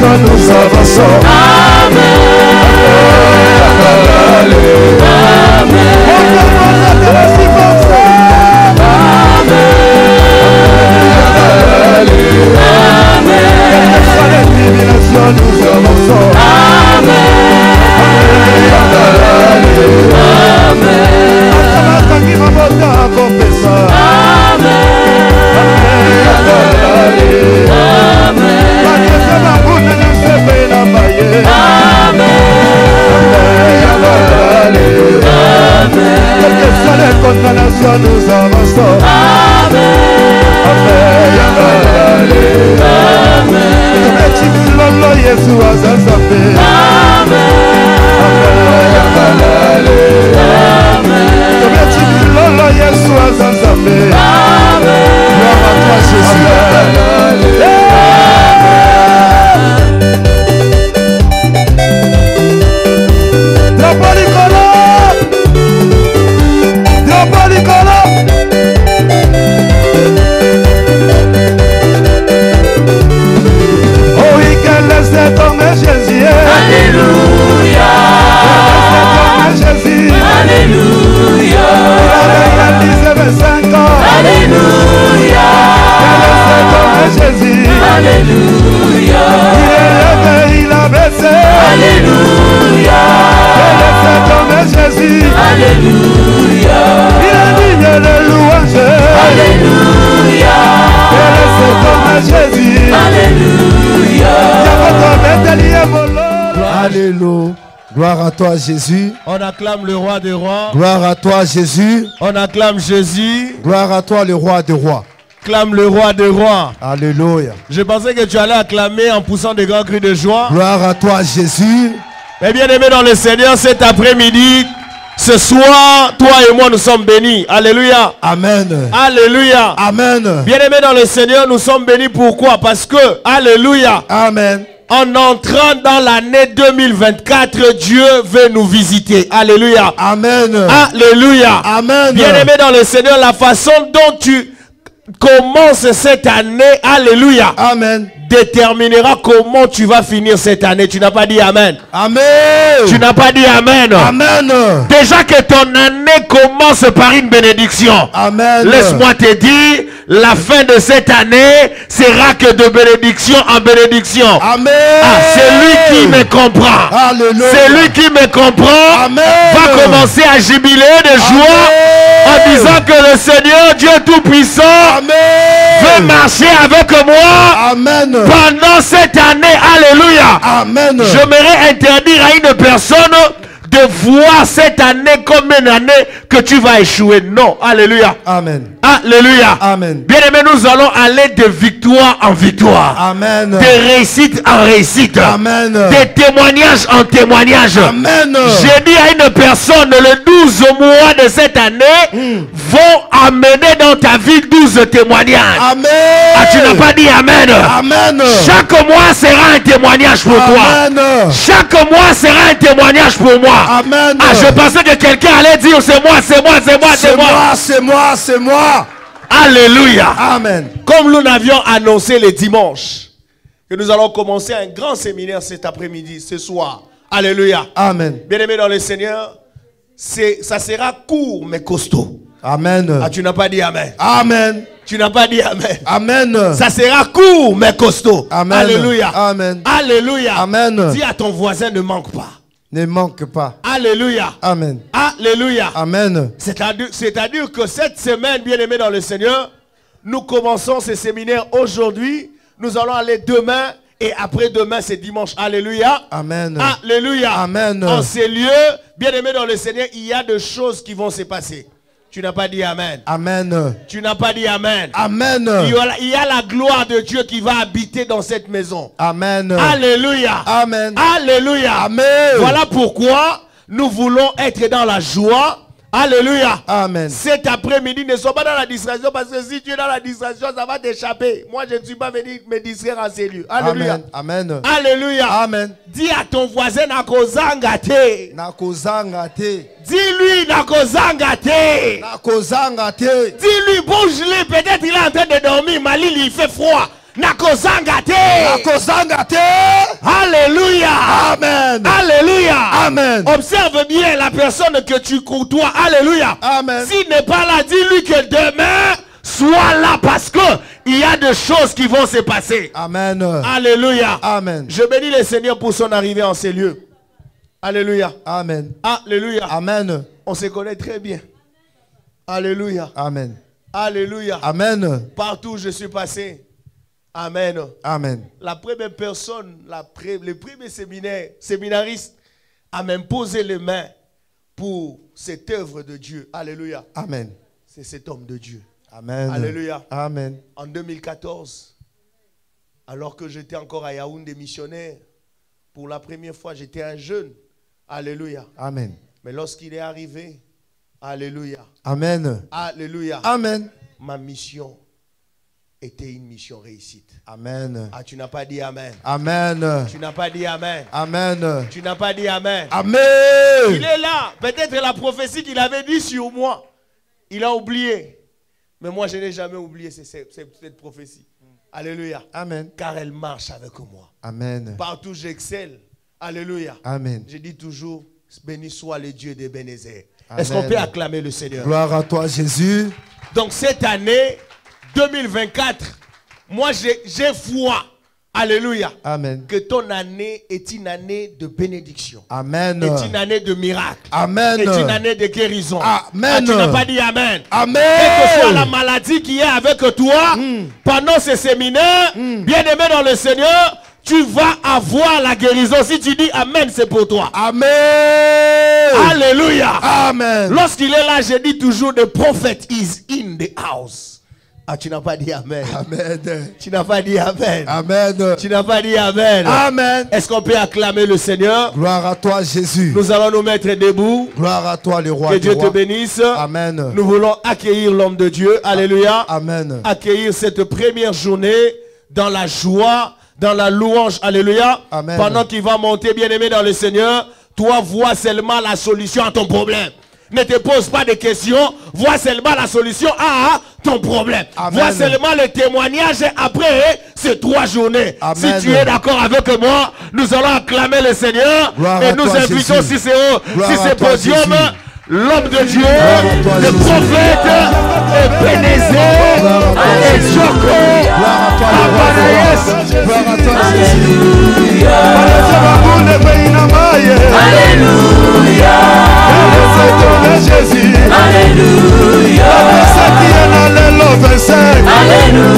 joie nous avançons. Amen. Nous avançons. Gloire à toi Jésus. On acclame le roi des rois. Gloire à toi Jésus. On acclame Jésus. Gloire à toi le roi des rois. Acclame le roi des rois. Alléluia. Je pensais que tu allais acclamer en poussant des grands cris de joie. Gloire à toi Jésus. Mais bien aimé dans le Seigneur, cet après-midi, ce soir, toi et moi nous sommes bénis. Alléluia. Amen. Alléluia. Amen. Bien aimé dans le Seigneur, nous sommes bénis. Pourquoi? Parce que, alléluia. Amen. En entrant dans l'année 2024, Dieu veut nous visiter. Alléluia. Amen. Alléluia. Amen. Bien-aimé dans le Seigneur, la façon dont tu commences cette année, alléluia, amen, déterminera comment tu vas finir cette année. Tu n'as pas dit amen. Amen. Tu n'as pas dit amen. Amen. Déjà que ton année commence par une bénédiction. Amen. Laisse-moi te dire, la fin de cette année sera que de bénédiction en bénédiction. Amen. Ah, c'est lui qui me comprend. Alléluia. C'est lui qui me comprend. Amen. Va commencer à jubiler de joie en disant que le Seigneur Dieu Tout-Puissant veut marcher avec moi. Amen. Pendant cette année. Alléluia. Amen. J'aimerais interdire à une personne de voir cette année comme une année que tu vas échouer. Non. Alléluia. Amen. Alléluia. Amen. Bien aimé, nous allons aller de victoire en victoire. Amen. De réussite en réussite. Amen. De témoignage en témoignage. Amen. J'ai dit à une personne, le 12 mois de cette année vont amener dans ta vie 12 témoignages. Amen. Ah, tu n'as pas dit amen. Amen. Chaque mois sera un témoignage pour amen. toi. Chaque mois sera un témoignage pour moi. Amen. Ah, je pensais que quelqu'un allait dire c'est moi, c'est moi, c'est moi, c'est moi. C'est moi, c'est moi. Alléluia. Amen. Comme nous l'avions annoncé le dimanche, que nous allons commencer un grand séminaire cet après-midi, ce soir. Alléluia. Amen. Bien-aimé dans le Seigneur, ça sera court mais costaud. Amen. Ah, tu n'as pas dit amen. Amen. Tu n'as pas dit amen. Amen. Ça sera court mais costaud. Amen. Alléluia. Amen. Alléluia. Amen. Dis à ton voisin, ne manque pas. Ne manque pas. Alléluia. Amen. Alléluia. Amen. C'est-à-dire que cette semaine, bien-aimé dans le Seigneur, nous commençons ce séminaire aujourd'hui. Nous allons aller demain. Et après-demain, c'est dimanche. Alléluia. Amen. Alléluia. Amen. En ces lieux, bien-aimés dans le Seigneur, il y a des choses qui vont se passer. Tu n'as pas dit amen. Amen. Tu n'as pas dit amen. Amen. Il y a la gloire de Dieu qui va habiter dans cette maison. Amen. Alléluia. Amen. Alléluia. Amen. Voilà pourquoi nous voulons être dans la joie. Alléluia. Amen. Cet après-midi, ne sois pas dans la distraction parce que si tu es dans la distraction, ça va t'échapper. Moi, je ne suis pas venu me distraire en ces lieux. Alléluia. Amen. Alléluia. Amen. Dis à ton voisin, nakozanga te. Nakozanga te. Dis-lui, nakozanga te. Nakozanga te. Dis-lui, bouge-lui. Peut-être il est en train de dormir. Malil, il fait froid. nakozanga te. nakozanga te. Alléluia. Amen. Alléluia. Amen. Observe bien la personne que tu côtoies. Alléluia. Amen. S'il n'est pas là, dis-lui que demain, sois là parce que il y a des choses qui vont se passer. Amen. Alléluia. Amen. Je bénis le Seigneur pour son arrivée en ces lieux. Alléluia. Amen. Alléluia. Amen. On se connaît très bien. Alléluia. Amen. Alléluia. Amen. Partout où je suis passé. Amen. Amen. La première personne, le premier séminariste à m'imposer les mains pour cette œuvre de Dieu. Alléluia. Amen. C'est cet homme de Dieu. Amen. Alléluia. Amen. En 2014, alors que j'étais encore à Yaoundé missionnaire, pour la première fois, j'étais un jeune. Alléluia. Amen. Mais lorsqu'il est arrivé, alléluia. Amen. Alléluia. Amen. Ma mission était une mission réussite. Amen. Ah, tu n'as pas dit amen. Amen. Tu n'as pas dit amen. Amen. Tu n'as pas dit amen. Amen. Il est là. Peut-être la prophétie qu'il avait dit sur moi, il a oublié. Mais moi, je n'ai jamais oublié cette prophétie. Alléluia. Amen. Car elle marche avec moi. Amen. Partout j'excelle. Alléluia. Amen. Je dis toujours, béni soit le Dieu d'Ebenezer. Amen. Est-ce qu'on peut acclamer le Seigneur? Gloire à toi, Jésus. Donc cette année 2024, moi j'ai foi. Alléluia. Amen. Que ton année est une année de bénédiction. Amen. Est une année de miracle. Amen. Est une année de guérison. Amen. Ah, tu n'as pas dit amen. Amen. Quelle que soit la maladie qui est avec toi, pendant ce séminaire, bien-aimé dans le Seigneur, tu vas avoir la guérison. Si tu dis amen, c'est pour toi. Amen. Alléluia. Amen. Lorsqu'il est là, je dis toujours, the prophet is in the house. Ah, tu n'as pas dit amen. Amen. Tu n'as pas dit amen. Amen. Tu n'as pas dit amen. Amen. Est-ce qu'on peut acclamer le Seigneur? Gloire à toi, Jésus. Nous allons nous mettre debout. Gloire à toi, le roi. Que des Dieu te rois. bénisse. Amen. Nous voulons accueillir l'homme de Dieu. Alléluia. Amen. Accueillir cette première journée dans la joie, dans la louange. Alléluia. Amen. Pendant qu'il va monter, bien-aimé dans le Seigneur, toi vois seulement la solution à ton problème. Ne te pose pas de questions. Vois seulement la solution à ton problème. Amen. Vois seulement le témoignage après ces 3 journées. Amen. Si tu es d'accord avec moi, nous allons acclamer le Seigneur. Gloire et à nous toi, invitons Jésus. si c'est toi, podium, Jésus. l'homme de Dieu, toi, le Jésus. prophète, Ebenezer, et Joko, Abanaïs. Gloire à toi, Jésus. Alléluia. Jésus. Alléluia. Alléluia.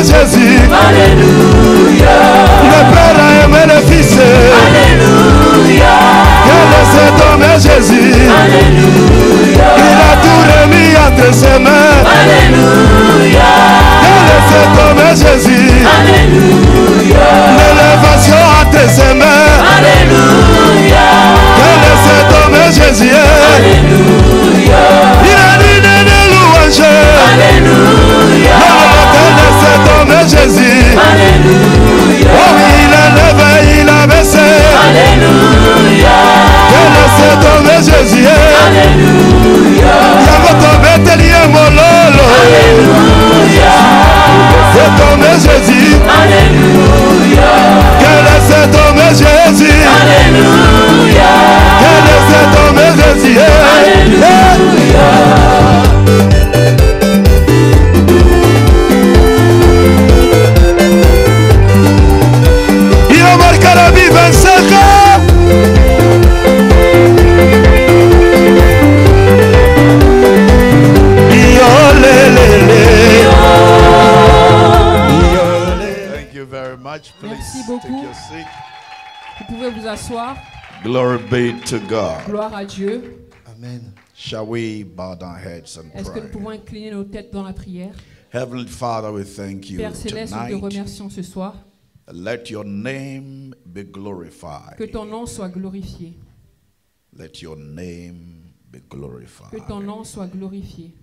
Jésus. Alléluia. Le Père a aimé le Fils. Alléluia. Laissez tomber Jésus. Alléluia. Il a tout remis entre ses mains. Alléluia. Laissez tomber Jésus. Alléluia. L'élévation entre ses mains. Alléluia. Laissez tomber Jésus. Alléluia. Il a dit de louange. Alléluia. Laissez tomber Jésus. Alléluia. Oh, il a levé, il a baissé. Alléluia. Laissez tomber Jésus. Alléluia. Y'a tombé telier mololo. Alléluia. Laissez tomber Jésus. Alléluia. Laissez tomber Jésus. Alléluia. Laissez tomber Jésus. Alléluia. Il a marqué la vie 25 ans. Thank you very much. Please Merci take beaucoup. your seat. Vous pouvez vous asseoir. Glory be to God. Gloire à Dieu. Amen. Shall we bow our heads and Est-ce que nous pray? pouvons incliner nos têtes dans la prière? Heavenly Father, we thank you Père Céleste, nous te tonight. remercions ce soir. Let your name be glorified. Que ton nom soit glorifié. Let your name be Que glorified. ton nom soit glorifié.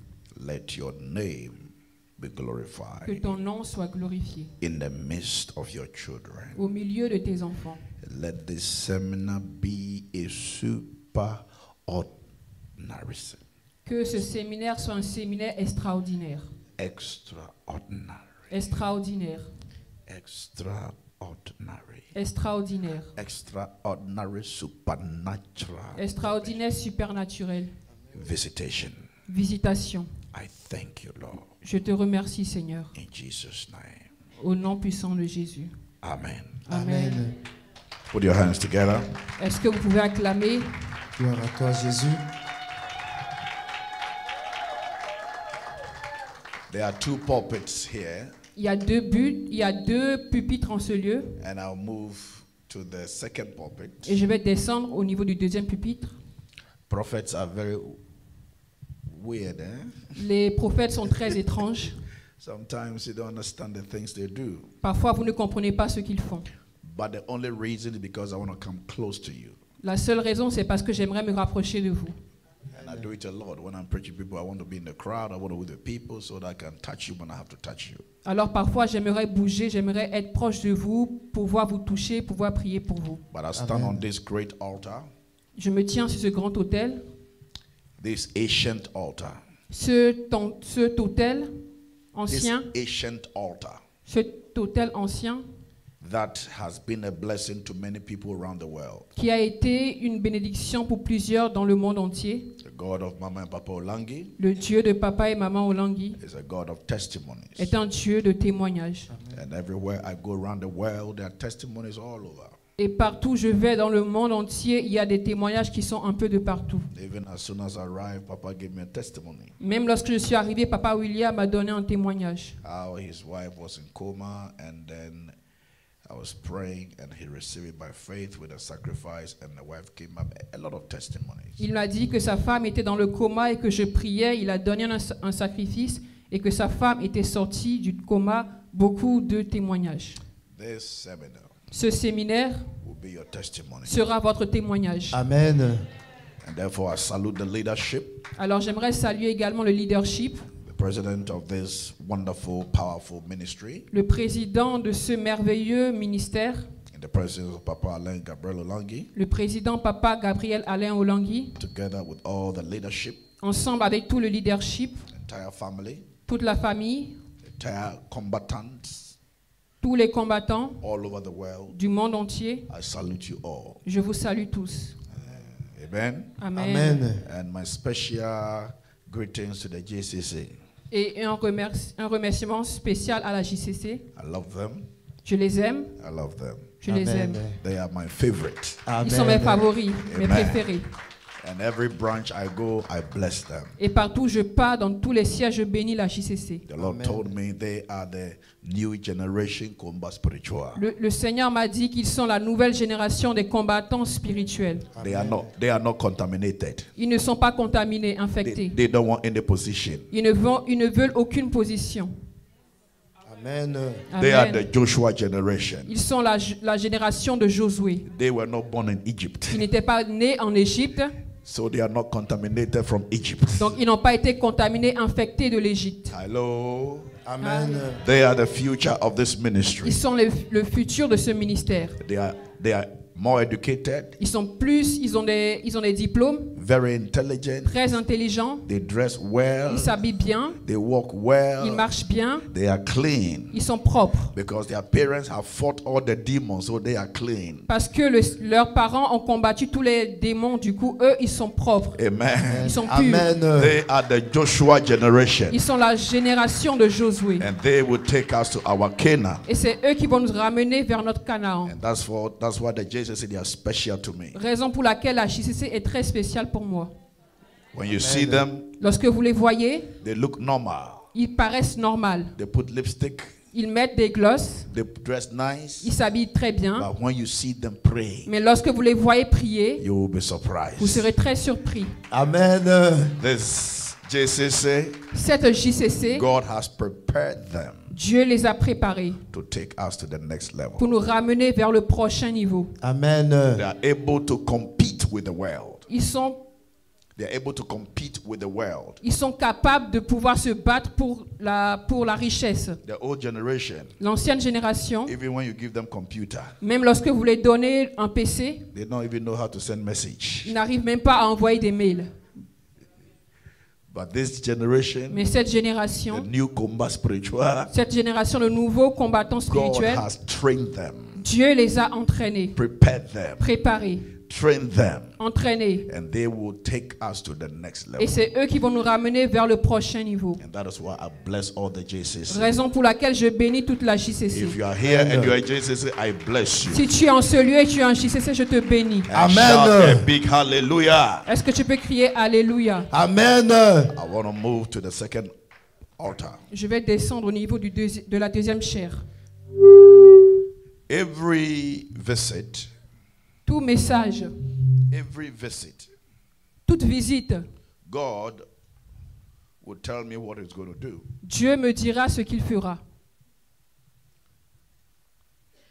Let your name be Que glorified ton nom soit glorifié. in the midst of your children. Au milieu de tes enfants. Let this seminar be a super ordinary. Que ce séminaire soit un séminaire extraordinaire. Extraordinary. Extraordinaire. Extraordinary. Extraordinaire. Extraordinary supernatural Extraordinaire supernaturel. visitation. Visitation. I thank you, Lord. Je te remercie, Seigneur. In Jesus' name. Au nom puissant de Jésus. Amen. Amen. Put your hands together. Est-ce que vous pouvez acclamer? Gloire à toi, Jésus. There are two pulpits here, Il y a deux pupitres en ce lieu. and I'll move to the second pulpit. Et je vais descendre au niveau du deuxième pupitre. Prophets are very weird, eh? Les prophètes sont très étranges. Sometimes you don't understand the things they do. Parfois, vous ne comprenez pas ce qu'ils font. But the only reason is because I want to come close to you. La seule raison, c'est parce que j'aimerais me rapprocher de vous. And I do it a lot. When I'm preaching people, I want to be in the crowd. I want to be with the people so that I can touch you when I have to touch you. Alors parfois, j'aimerais bouger, j'aimerais être proche de vous, pouvoir vous toucher, pouvoir prier pour vous. But I stand on this great altar, Je me tiens sur ce grand autel, this ancient altar, cet autel this ancien, ancient altar cet autel ancien that has been a blessing to many people around the world. qui a été une bénédiction pour plusieurs dans le monde entier. The God of Mama and Papa Olangi Le Dieu de papa et maman Olangi is a God of testimonies. est un Dieu de témoignages. And everywhere I go around the world, there are testimonies all over. Et partout où je vais dans le monde entier, il y a des témoignages qui sont un peu de partout. Even as soon as I arrived, Papa gave me a testimony. Même lorsque je suis arrivé, papa William m'a donné un témoignage. How his wife was in coma, and then I was praying, and he received it by faith with a sacrifice, and the wife came up. A lot of testimonies. Il m'a dit que sa femme était dans le coma et que je priais. Il a donné un sacrifice et que sa femme était sortie du coma. Beaucoup de témoignages. This seminar Ce séminaire will be your testimony. sera votre témoignage. Amen. And therefore, I salute the leadership, Alors j'aimerais saluer également le leadership, the president of this wonderful, powerful ministry, le président de ce merveilleux ministère, and the president of Papa Alain Gabriel Olangi, le président papa Gabriel Alain Olangi, together with all the leadership, ensemble avec tout le leadership, entire family, toute la famille, entire combatants tous les combattants all over the world. du monde entier. I salute you all. Je vous salue tous. Amen. Amen. Amen. And my special greetings to the JCC. Et un remerciement spécial à la JCC. I love them. Je les aime, I love them. je les Amen. aime. They are my favorite. Ils sont mes Amen. favoris, mes Amen. préférés. And every branch I go, I bless them. Et partout où je pars, dans tous les sièges, je bénis la JCC. The Lord Amen. told me they are the new generation combat spiritual. Le Seigneur m'a dit qu'ils sont la nouvelle génération des combattants spirituels. They are not contaminated. Ils ne sont pas contaminés, They, infectés. they don't want any position. Ils ne veulent aucune position. Amen. They are Amen. the Joshua generation. Ils sont la génération de Josué. They were not born in Egypt. Ils n'étaient pas nés en Égypte, So they are not contaminated from Egypt. donc ils n'ont pas été contaminés, infectés de l'Égypte. Hello. Amen. They are the future of this ministry. Ils sont le futur de ce ministère. They are more educated, Ils ont des diplômes, very intelligent. très intelligents. They dress well. Ils s'habillent bien, They walk ils well. marchent bien, They are clean ils sont propres. because their parents have fought all the demons, so they are clean. Parce que leurs parents ont combattu tous les démons, du coup, eux, ils sont propres. Amen. Ils sont purs. Amen. They are the Joshua generation, Ils sont la génération de Josué. and they will take us to our Canaan. Et c'est eux qui vont nous ramener vers notre Canaan. And that's why the JCC, they are special to me. Raison pour laquelle la JCC est très spéciale pour moi. When you see them, Lorsque vous les voyez, they look normal. ils paraissent normaux. They put lipstick. Ils mettent des glosses, They dress nice. ils s'habillent très bien. But when you see them praying, Mais lorsque vous les voyez prier, you will be vous surprised. serez très surpris. Amen. This JCC, Cette JCC, God has prepared them Dieu les a préparés to take us to the next level. pour nous ramener vers le prochain niveau. Amen. They are able to compete with the world. Ils sont They are able to compete with the world. Ils sont capables de pouvoir se battre pour la richesse. The old generation, L'ancienne génération, even when you give them computer, même lorsque vous les donnez un PC, they don't even know how to send message. ils n'arrivent même pas à envoyer des mails. But this generation, Mais cette the génération, new combat spiritual, de nouveaux combattants God spirituels, has trained them, Dieu les a entraînés, prepared them, préparés, trained them, entraînés. and they will take us to the next Et level. c'est eux qui vont nous ramener vers le prochain niveau. And that is why I bless all the JCC. Raison pour laquelle je bénis toute la JCC. If you are here and you are JCC, I bless you. Si tu es en ce lieu et tu es en JCC, je te bénis. And Amen. shout a big hallelujah. Est-ce que tu peux crier Alléluia? Amen. I want to move to the second altar. Je vais descendre au niveau de la deuxième chaire. Every visit, Tout message, every visit, toute visite, God will tell me what He's going to do. Dieu me dira ce qu'il fera.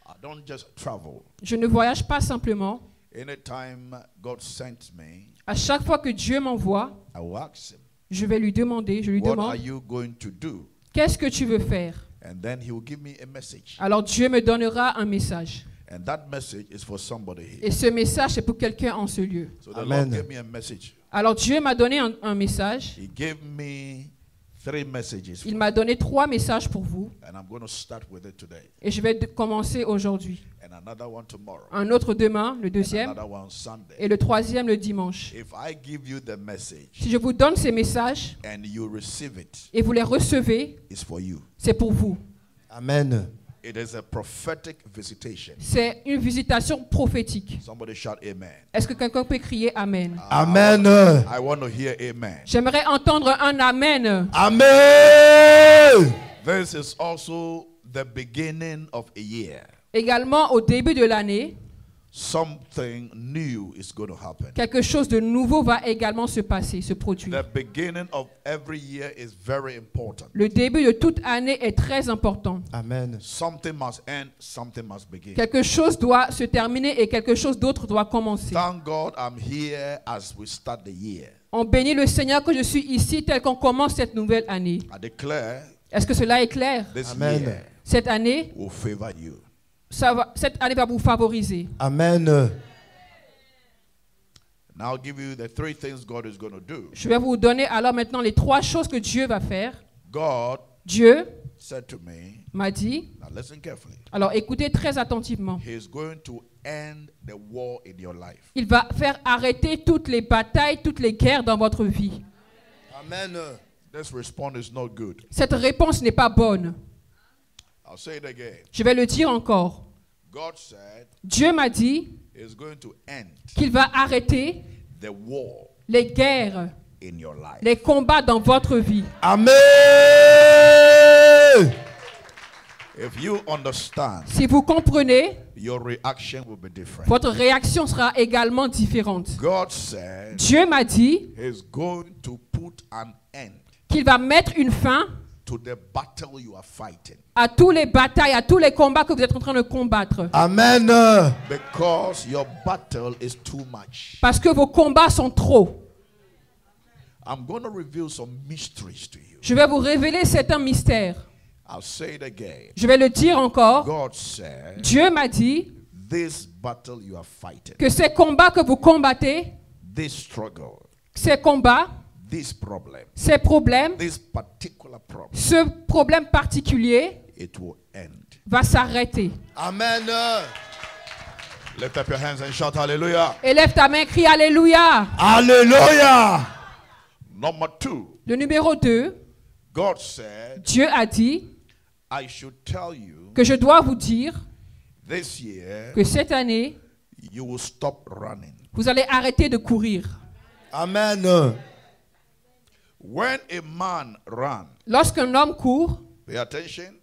I don't just travel. Je ne voyage pas simplement. Anytime God sends me, À chaque fois que Dieu m'envoie, I will ask Him, je vais lui demander, je lui what demande, are you going to do? qu'est-ce que tu veux faire? And then He will give me a message. Alors Dieu me donnera un message. And that message is for somebody here. Et ce message, c'est pour quelqu'un en ce lieu. So the Amen. Lord gave me a message. Alors Dieu m'a donné un message. He gave me 3 messages. Il m'a donné 3 messages pour vous. And I'm going to start with it today. Et je vais commencer aujourd'hui. And another one tomorrow. Un autre demain, le deuxième. Another one Sunday. Et le troisième, le dimanche. If I give you the message Si je vous donne ces messages and you receive it, et vous les recevez, it's for you. c'est pour vous. Amen. It is a prophetic visitation. C'est une visitation prophétique. Somebody shout amen. Est-ce que quelqu'un peut crier Amen? Amen. I want to hear amen. J'aimerais entendre un Amen. Amen. This is also the beginning of a year. Également, au début de l'année, Something new is going to happen. quelque chose de nouveau va également se passer, se produire. The beginning of every year is very important. Le début de toute année est très important. Amen. Something must end, something must begin. Quelque chose doit se terminer et quelque chose d'autre doit commencer. Thank God I'm here as we start the year. On bénit le Seigneur que je suis ici tel qu'on commence cette nouvelle année. I declare Est-ce que cela est clair? this Amen. year Cette année, will favor you. cette année va vous favoriser. Amen. Now I'll give you the 3 things God is going to do. Je vais vous donner alors maintenant les 3 choses que Dieu va faire. God Dieu said to me, m'a dit, now listen carefully. alors écoutez très attentivement, He's going to end the war in your life. il va faire arrêter toutes les batailles, toutes les guerres dans votre vie. Amen. This response is not good. Cette réponse n'est pas bonne. I'll say it again. Je vais le dire encore. God said Dieu m'a dit He's going to end qu'il va arrêter the war les guerres, in your life. les combats dans votre vie. Amen. If you understand, Si vous comprenez, your reaction will be different. votre réaction sera également différente. God said Dieu m'a dit He's going to put an end qu'il va mettre une fin to the battle you are fighting. à toutes les batailles, à tous les combats que vous êtes en train de combattre. Amen. Because your battle is too much. Parce que vos combats sont trop. I'm going to reveal some mysteries to you. Je vais vous révéler certains mystères. I'll say it again. Je vais le dire encore. God said, Dieu m'a dit this battle you are fighting, que ces combats que vous combattez, this struggle, ces combats, this problem, ces problèmes, this particular problem, ce problème particulier it will end. va s'arrêter. Amen. Lift up your hands and shout hallelujah. Élève ta main, crie Alléluia. Alléluia. Number 2, Le numéro 2, God said, Dieu a dit I should tell you que je dois vous dire this year que cette année, you will stop running. vous allez arrêter de courir. Amen. When a man runs, Lorsqu'un homme court, pay attention,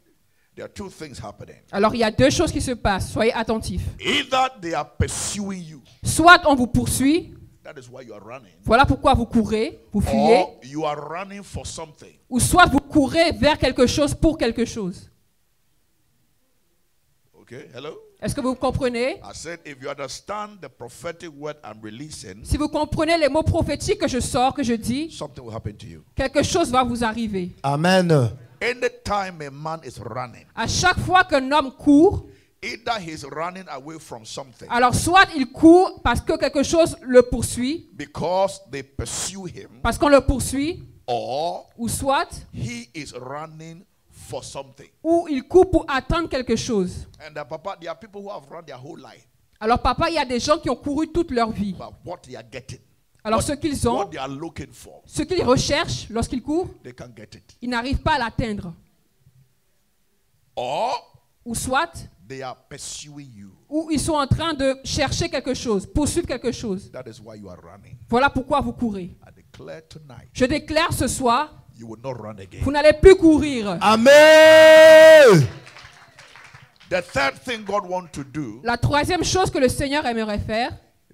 there are 2 things happening. alors il y a 2 choses qui se passent. Soyez attentifs. Either they are pursuing you, Soit on vous poursuit, that is why you are running, voilà pourquoi vous courez, vous fuyez, or you are running for something. ou soit vous courez vers quelque chose pour quelque chose. Okay, hello? Est-ce que vous comprenez? I said, if you understand the prophetic word I'm releasing, Si vous comprenez les mots prophétiques que je sors, que je dis, something will happen to you. quelque chose va vous arriver. Amen. Anytime a man is running, À chaque fois qu'un homme court, either he's running away from something alors soit il court parce que quelque chose le poursuit, because they pursue him, parce qu'on le poursuit, or ou soit, he is running for something. ou il court pour attendre quelque chose. And papa, there are people who have run their whole life, Alors papa, il y a des gens qui ont couru toute leur vie. but what they are getting, Alors ce qu'ils ont, what they are looking for, ce qu'ils recherchent lorsqu'ils courent, they can't get it. ils n'arrivent pas à l'atteindre. Or Ou soit, they are pursuing you. ou ils sont en train de chercher quelque chose, poursuivre quelque chose. That is why you are running. Voilà pourquoi vous courez. I declare tonight, Je déclare ce soir, you will not run again. vous n'allez plus courir. Amen. The third thing God wants to do La troisième chose que le Seigneur aimerait faire,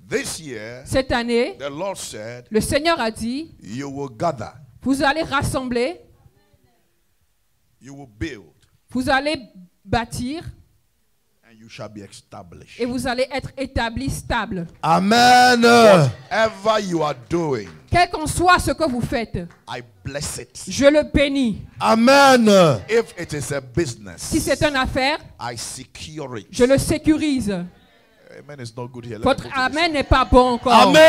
this year, cette année, the Lord said, le Seigneur a dit, you will gather, vous allez rassembler, you will build, vous allez bâtir and you shall be established. et vous allez être établis stables. Amen. Whatever you are doing, Quel qu'en soit ce que vous faites, I bless it. je le bénis. Amen. If it is a business, Si c'est une affaire, I secure it. je le sécurise. Amen is not good here. Let Votre me go to this. amen n'est pas bon encore. Amen.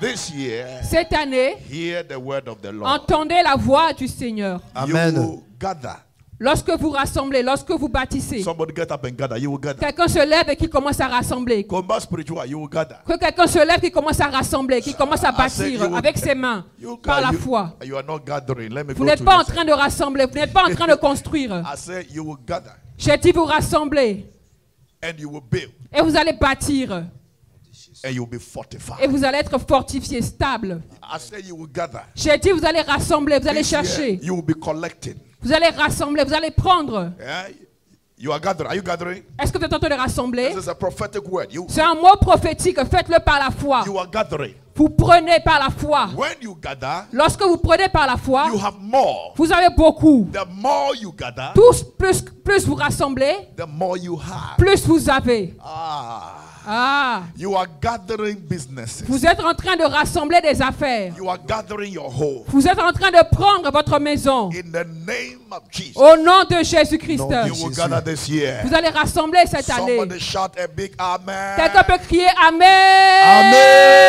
This year, Cette année, hear the word of the Lord. entendez la voix du Seigneur. Amen. You will gather. Lorsque vous rassemblez, lorsque vous bâtissez, Somebody get up and gather. You will gather. quelqu'un se lève et qui commence à rassembler. Combat spiritual, you will gather. Que quelqu'un se lève, qui commence à rassembler, qui commence à I said bâtir you will- avec ses mains, You par la you- foi. You are not gathering. Let me Vous go n'êtes to pas en this. train de rassembler, vous n'êtes pas en train de construire. I said you will gather J'ai dit vous rassembler and you will build et vous allez bâtir and you will be fortified. et vous allez être fortifié, stable. I said you will gather. J'ai dit vous allez rassembler, vous allez This year, chercher, you will be collecting. vous allez rassembler, vous allez prendre. Yeah? You are gathering. Are you gathering? Est-ce que vous êtes en train de rassembler? This is a prophetic word. C'est un mot prophétique, faites-le par la foi. You are gathering. Vous prenez par la foi. When you gather, Lorsque vous prenez par la foi, you have more. vous avez beaucoup. The more you gather, Plus vous rassemblez, the more you have. plus vous avez. Ah, You are gathering businesses. vous êtes en train de rassembler des affaires. You are gathering your home. Vous êtes en train de prendre votre maison. In the name of Jesus. Au nom de Jésus-Christ. You will gather this year. Vous allez rassembler cette année. Somebody shout a big amen. Quelqu'un peut crier Amen.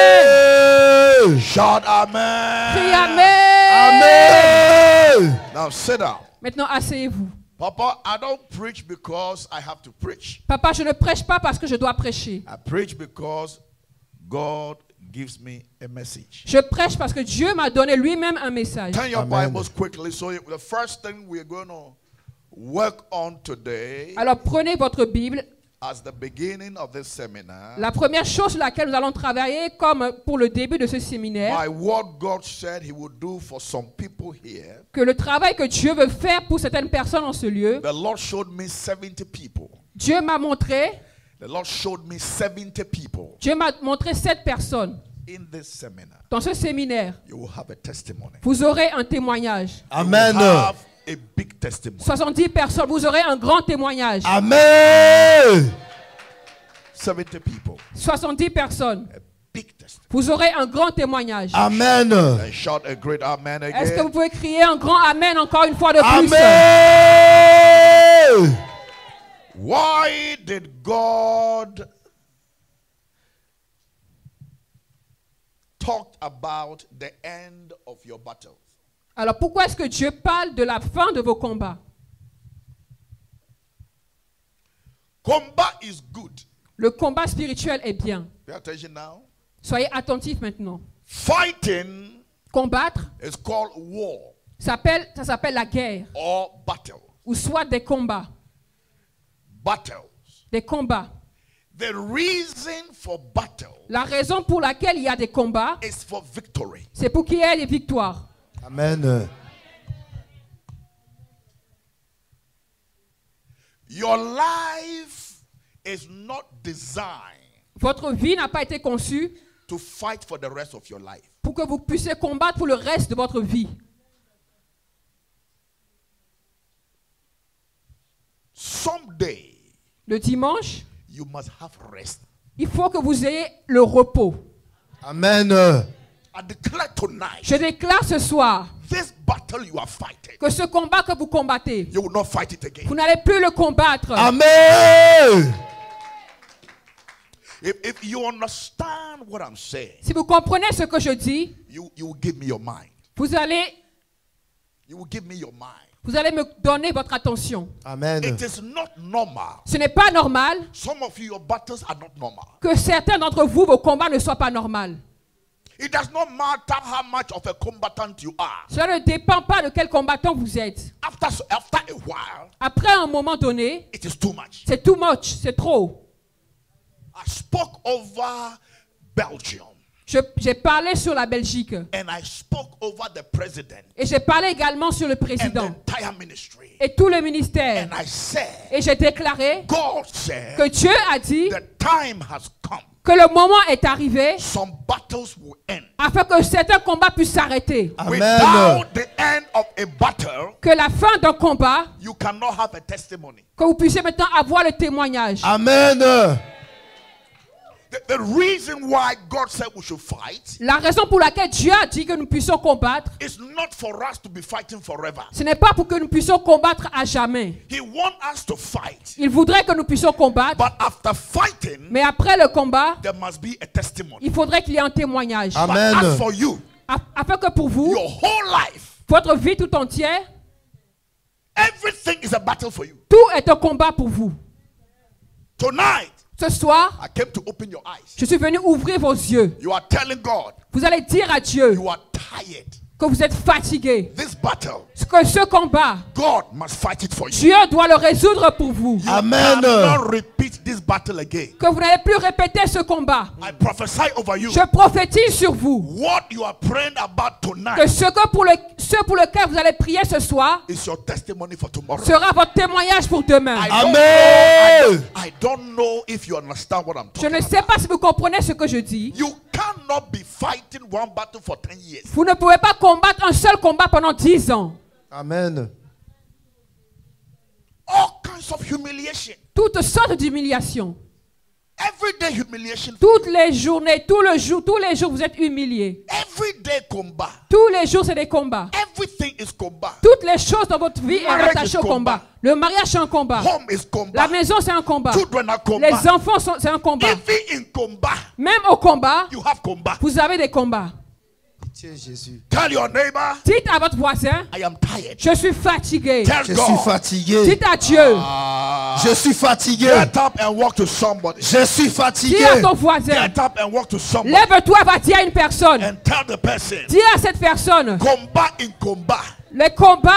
Amen. Shout amen. Criez Amen. Amen. Now sit down. Maintenant, asseyez-vous. Papa, I don't preach because I have to preach. Papa, je ne prêche pas parce que je dois prêcher. I preach because God gives me a message. Je prêche parce que Dieu m'a donné lui-même un message. Turn your Amen. Bibles quickly. So the first thing we're going to work on today Alors prenez votre Bible. as the beginning of this seminar, La première chose sur laquelle nous allons travailler, comme pour le début de ce séminaire, by what God said he would do for some people here, que le travail que Dieu veut faire pour certaines personnes en ce lieu, the Lord showed me 70 people. Dieu m'a montré, The Lord showed me 70 people Dieu m'a montré 7 personnes in this seminar. dans ce séminaire. You will have a testimony. Vous aurez un témoignage. Amen. You will have a big testimony. 70 personnes, vous aurez un grand témoignage. Amen. 70 people. 70 personnes, A big testimony. vous aurez un grand témoignage. Amen. And shout a great amen Est-ce que vous again. pouvez crier un grand Amen encore une fois de plus? Amen. Why did God talk about the end of your battles? Alors pourquoi est-ce que Dieu parle de la fin de vos combats? Combat is good. Le combat spirituel est bien. Pay attention now. Soyez attentifs maintenant. Fighting Combattre, is called war ça s'appelle la guerre, or battle. ou soit des combats. Battles. Des combats. The reason for battle La raison pour laquelle il y a des combats, is for victory. c'est pour qu'il y ait des victoires. Amen. Your life is not designed Votre vie n'a pas été conçue to fight for the rest of your life. pour que vous puissiez combattre pour le reste de votre vie. Someday, Le dimanche, you must have rest. il faut que vous ayez le repos. Amen. I declare tonight, Je déclare ce soir this battle you are fighting, que ce combat que vous combattez, you will not fight it again. vous n'allez plus le combattre. Amen. If you understand what I'm saying, Si vous comprenez ce que je dis, you will give me your mind. vous allez You will give me your mind. me donner votre attention. Amen. It is not normal. Ce n'est pas normal Some of you, your battles are not normal. que certains d'entre vous, vos combats ne soient pas normaux. It does not matter how much of a combatant you are. Cela ne dépend pas de quel combattant vous êtes. After a while, Après un moment donné, it is too much. c'est too much, c'est trop. I spoke over Belgium J'ai parlé sur la Belgique and I spoke over the president et j'ai parlé également sur le and the président entire ministry. et tout le ministère. And I said, Et j'ai déclaré God said, que Dieu a dit the time has come. que le moment est arrivé Some battles will end. afin que certains combats puissent s'arrêter. Amen. Without the end of a battle, Que la fin d'un combat, you cannot have a testimony. que vous puissiez maintenant avoir le témoignage. Amen. The reason why God said we should fight La raison pour laquelle Dieu a dit que nous puissions combattre, is not for us to be fighting forever. ce n'est pas pour que nous puissions combattre à jamais. He wants us to fight. Il voudrait que nous puissions combattre, But after fighting, mais après le combat, there must be a testimony. il faudrait qu'il y ait un témoignage. Amen. But as for you, Afin que pour vous, your whole life, votre vie tout entière, everything is a battle for you. tout est un combat pour vous. Tonight, Ce soir, I came to open your eyes. je suis venu ouvrir vos yeux. You are telling God Vous allez dire à Dieu you are tired. que vous êtes fatigué. This battle, Que ce combat, God must fight it for you. Dieu doit le résoudre pour vous. You Amen. cannot repeat this battle again. Que vous n'allez plus répéter ce combat. I prophesy over you. Je prophétise sur vous What you are praying about que tonight ce pour lequel vous allez prier ce soir is your testimony for tomorrow. sera votre témoignage pour demain. Amen. I don't know if you understand what I'm Je talking ne sais pas si vous comprenez ce que je dis. You cannot be fighting one battle for 10 years. Vous ne pouvez pas combattre un seul combat pendant 10 ans. Amen. All kinds of humiliation. Toutes sortes d'humiliations. Everyday humiliation. Toutes les journées, tous les jours, vous êtes humiliés. Everyday combat. Tous les jours, c'est des combats. Everything is combat. Toutes les choses dans votre vie sont Marriage attachées is au combat. combat. Le mariage, c'est un combat. Home is La combat. maison, c'est un combat. Children are combat. Les enfants, c'est un combat. Even in combat, Même au combat, you have combat. vous avez des combats. Tiens Jésus. Tell your neighbor, Dites à votre voisin, I am tired. je suis fatigué. Tell Je God, suis fatigué. Dites à Dieu, Je suis fatigué. get up and walk to somebody. Je suis fatigué. dis à ton voisin, Get up and walk to somebody. lève-toi, va dire à une personne. And tell the person, Dis à cette personne, combat in combat. les combats,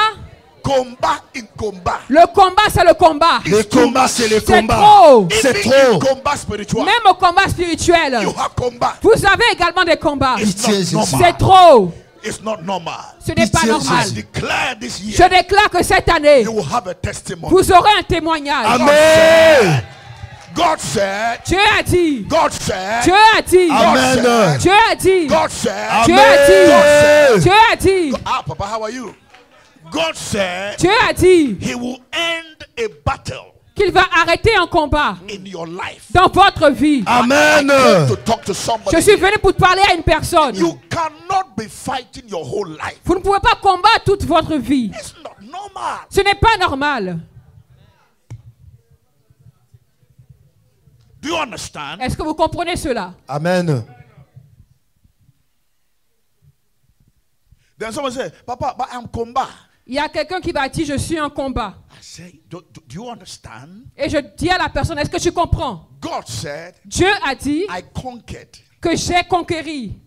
Combat in combat. le combat, c'est le combat. Les combats, c'est les C'est combats. trop. C'est Even trop. in combat spiritual. Même au combat spirituel, You have combat. vous avez également des combats. It's Pitié, not Jésus. C'est normal. trop. It's not normal. Ce n'est pas Pitié, normal. I declare this Je year, déclare que cette année, you will have a testimony. vous aurez un témoignage. Amen. God said, Dieu a dit. God said, Dieu a dit. Amen. Dieu a dit. God said, Dieu a Amen. dit. Dieu a dit. ah, Papa, how are you? God said, Dieu a dit He will end a battle qu'il va arrêter un combat in your life. dans votre vie. Amen. To talk to somebody. Je suis venu pour te parler à une personne. You cannot be fighting your whole life. Vous ne pouvez pas combattre toute votre vie. It's not normal. Ce n'est pas normal. Do you understand? Est-ce que vous comprenez cela? Amen. Then someone say, Papa, but I'm combat. Il y a quelqu'un qui va dire, je suis en combat. I say, do you understand? Et je dis à la personne, est-ce que tu comprends? God said, Dieu a dit I conquered. que j'ai conquéri.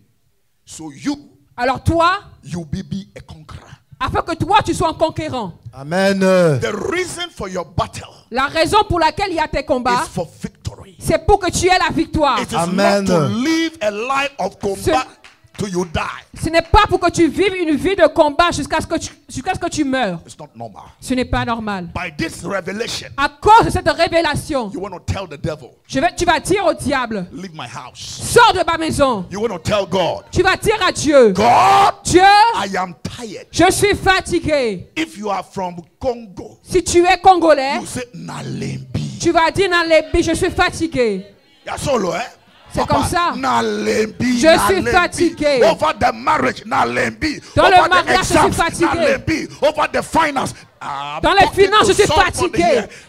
So you Alors toi, be a conqueror. afin que toi, tu sois un conquérant. Amen. The reason for your battle La raison pour laquelle il y a tes combats, is for victory. c'est pour que tu aies la victoire. It is Amen. not to live a life of combat till you die. Ce n'est pas pour que tu vives une vie de combat jusqu'à ce que tu meurs. It's not normal. Ce n'est pas normal. By this revelation, À cause de cette révélation, you want to tell the devil, tu vas dire au diable, leave my house. sors de ma maison. You want to tell God, Tu vas dire à Dieu, God, Dieu, I am tired. je suis fatigué. If you are from Congo, Si tu es congolais, you say Nalembi. tu vas dire dans les billes, je suis fatigué. Yeah, solo, eh? C'est comme ça. Nalembi, Je suis fatigué. Over the marriage, nalembi. Dans Over le mariage, the je suis exams, fatigué. nalembi. Over the finance. Dans les finances, je suis fatigué.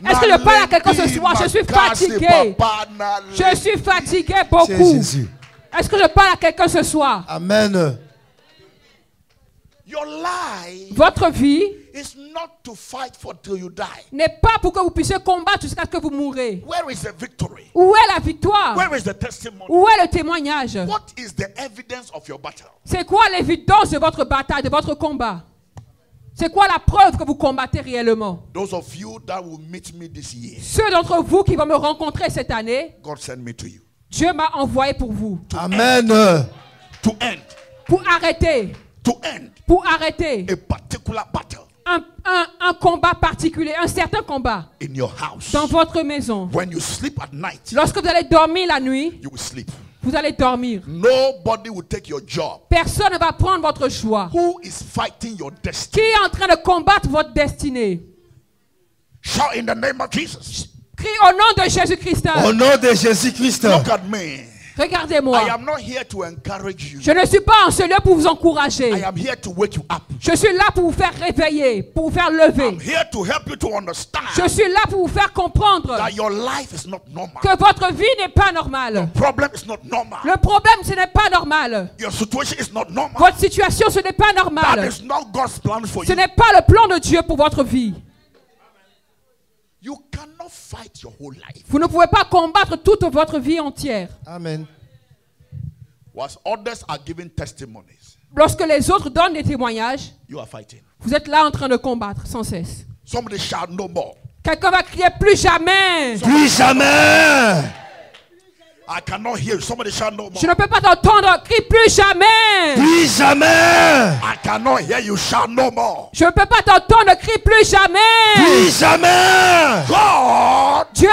Est-ce que je parle à quelqu'un ce soir? Je suis fatigué. Je suis fatigué beaucoup. Jésus. Est-ce que je parle à quelqu'un ce soir? Amen. Your life Votre vie is not to fight for till you die. n'est pas pour que vous puissiez combattre jusqu'à ce que vous mourrez. Where is the victory? Où est la victoire? Where is the testimony? Où est le témoignage? What is the evidence of your battle? C'est quoi l'évidence de votre bataille, de votre combat? C'est quoi la preuve que vous combattez réellement? Those of you that will meet me this year, Ceux d'entre vous qui vont me rencontrer cette année, God send me to you. Dieu m'a envoyé pour vous. Amen. To end. Pour arrêter. To end Pour arrêter a particular battle un combat particulier, un certain combat in your house. dans votre maison. When you sleep at night, Lorsque vous allez dormir la nuit, you will sleep. vous allez dormir. Nobody will take your job. Personne ne va prendre votre choix. Who is fighting your Qui destiny? est en train de combattre votre destinée? Shout in the name of Jesus. Crie au nom de Jésus-Christ. Au nom de Jésus-Christ. Look at me. Regardez-moi. I am not here to encourage you. Je ne suis pas en ce lieu pour vous encourager. I am here to wake you up. Je suis là pour vous faire réveiller, pour vous faire lever. I'm here to help you to understand Je suis là pour vous faire comprendre that your life is not normal. que votre vie n'est pas normale. Problem is not normal. Le problème, ce n'est pas normal. Your situation is not normal. Votre situation, ce n'est pas That normal. is not God's plan for Ce you. n'est pas le plan de Dieu pour votre vie. You cannot fight your whole life. Vous ne pouvez pas combattre toute votre vie entière. Amen. Whilst others are giving testimonies, Lorsque les autres donnent des témoignages, you are fighting. vous êtes là en train de combattre sans cesse. Somebody shout no more. Quelqu'un va crier plus jamais. Plus jamais. I cannot hear you. Somebody shout no more. Je ne peux pas t'entendre crier plus jamais. Plus jamais. I cannot hear you shout no more. Je ne peux pas t'entendre crier plus jamais. Plus jamais. God Dieu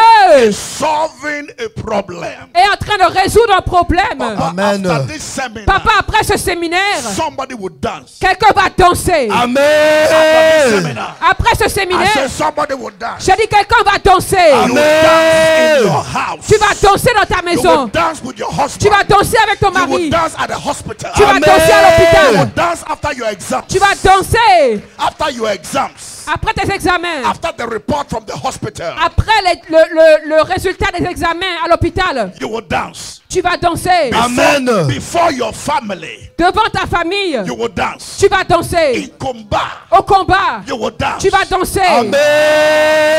is solving a problem. est en train de résoudre un problème. Amen. After this seminar, Papa, après ce séminaire, somebody will dance. quelqu'un va danser. Amen. Seminar. Après ce I said séminaire, somebody will dance. j'ai dit quelqu'un va danser. You will dance in your house. Tu vas danser dans ta You maison. will dance with your Tu husband. vas danser avec ton You will mari. dance at the hospital. Tu vas Amen. danser à You will l'hôpital. dance after your exams. Tu vas danser After your exams. après tes examens. After the report from the hospital. Après le résultat des examens à l'hôpital. You will dance. Tu vas danser. Amen. Before your family. Devant ta famille. You will dance. Tu vas danser. In combat. Au combat. You will dance. Tu vas danser.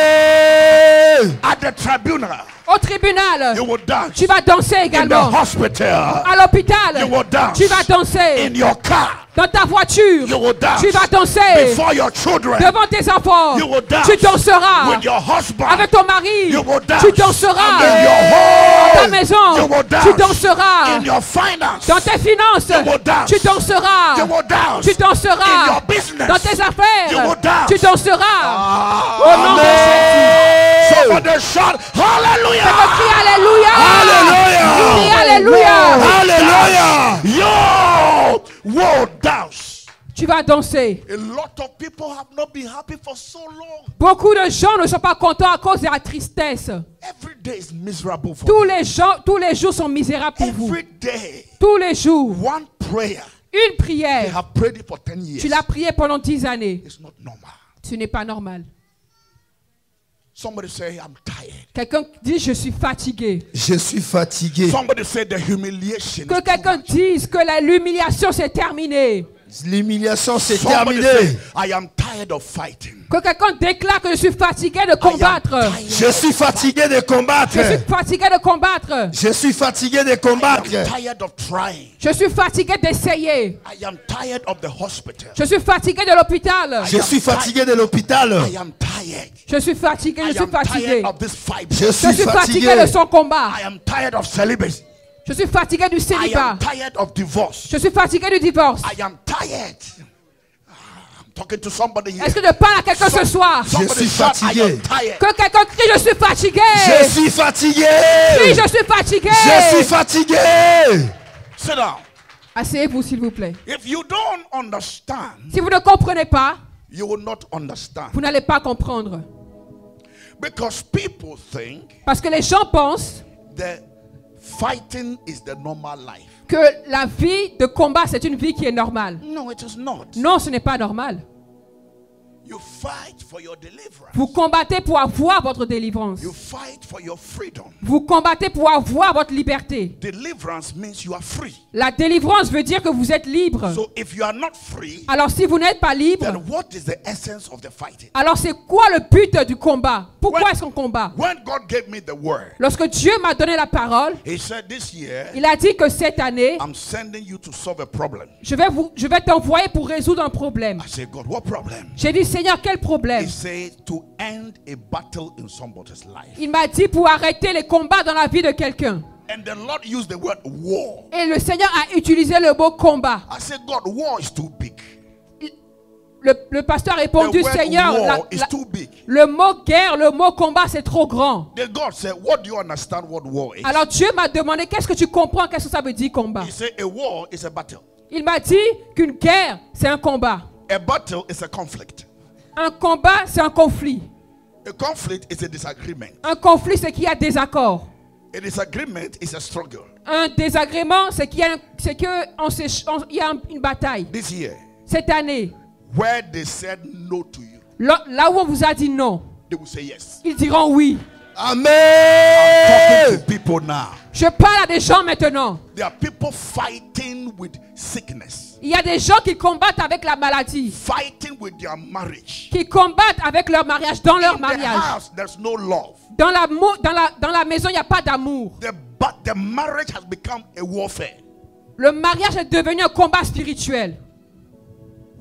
Amen. At the tribunal. Au tribunal. You will dance. Tu vas danser In the également. hospital. À l'hôpital. You will dance. Tu vas danser. In your car. Dans ta voiture. You will dance. Tu vas danser. Before your children. Devant tes enfants. You will dance. Tu danseras. With your husband. Avec ton mari. You will dance. Tu danseras. In your Dans ta home. maison. You will dance. Tu danseras. In your finance. Dans tes finances. You will dance. Tu danseras. You will dance. Tu danseras. In your business. Dans tes You affaires. will dance. Tu danseras. Au nom de Jésus. Somebody shout hallelujah. Crie Alléluia. Crie Alléluia. Hallelujah. Yo, whoa, dance. Tu vas danser. A lot of people have not been happy for so long. Beaucoup de gens ne sont pas contents à cause de la tristesse. Every day is miserable for Tous you. les jours sont misérables pour vous. Every day, Tous les jours. one prayer. Une They prière. have prayed it for 10 years. Tu l'as prié pendant 10 années. It's not normal. Ce n'est pas normal. Somebody say, I'm tired. Quelqu'un dit je suis fatigué. Je suis fatigué. Somebody say the humiliation. Que is too quelqu'un much. dise que l'humiliation c'est terminé. L'humiliation c'est Somebody terminé. say, I am tired of fighting. Que quelqu'un déclare que je suis fatigué de combattre. Je suis fatigué de combattre. Je suis fatigué de combattre. Je suis fatigué de combattre. I am tired of trying. Je suis fatigué d'essayer. I am tired of the hospital. Je suis fatigué de l'hôpital. Je suis fatigué de l'hôpital. I am tired. Je suis fatigué, I je suis am fatigué. tired of this fight. Je Je suis suis fatigué fatigué. de son combat. I am tired of celibacy. Je suis fatigué du I célibat. am tired of divorce. Je suis fatigué du divorce. I am tired. I'm talking to somebody here. Est-ce que je parle à quelqu'un ce soir? Somebody suis shout, fatigué. I am tired. Que quelqu'un crie je suis fatigué. Je suis fatigué. Crie je suis fatigué. Je suis fatigué. Sit down. Asseyez-vous s'il vous plaît. If you don't understand, Si vous ne comprenez pas, you will not understand. vous n'allez pas comprendre. Because people think Parce que les gens pensent that fighting is the normal life. Que la vie de combat, c'est une vie qui est normale. No, it is not. Non, ce n'est pas normal. You fight for your deliverance. Vous combattez pour avoir votre délivrance. You fight for your freedom. Vous combattez pour avoir votre liberté. Deliverance means you are free. La délivrance veut dire que vous êtes libre. So if you are not free, Alors si vous n'êtes pas libre, then what is the essence of the fighting? alors c'est quoi le but du combat? Pourquoi est-ce qu'on combat? When God gave me the word, Lorsque Dieu m'a donné la parole, He said this year, il a dit que cette année, I'm sending you to solve a problem. je vais t'envoyer pour résoudre un problème. I said, God, what problem? J'ai dit, Seigneur, quel problème? He said to end a battle in somebody's life. Il m'a dit pour arrêter les combats dans la vie de quelqu'un. And the Lord used the word war. Et le Seigneur a utilisé le mot combat. I said, God, war is too big. Le pasteur a répondu, The word Seigneur, war is too big. le mot guerre, le mot combat, c'est trop grand. Then God said, what do you understand what war is? Alors Dieu m'a demandé, qu'est-ce que tu comprends, qu'est-ce que ça veut dire combat? He said, a war is a battle. Il m'a dit qu'une guerre, c'est un combat. A battle is a conflict. Un combat, c'est un conflit. A conflict is a disagreement. Un conflit, c'est qu'il y a des accords. A disagreement is a struggle. Un désagrément, c'est qu'il y a, il y a une bataille. This year, Cette année, where they said no to you, là où on vous a dit non, they will say yes. ils diront oui. Talking Amen. to people now. Je parle à des gens maintenant. There are people fighting with sickness, Il y a des gens qui combattent avec la maladie, fighting with their marriage. qui combattent avec leur mariage, dans leur In the mariage. house, there's no love. Dans la maison, il n'y a pas d'amour. The marriage has become a warfare. Le mariage est devenu un combat spirituel.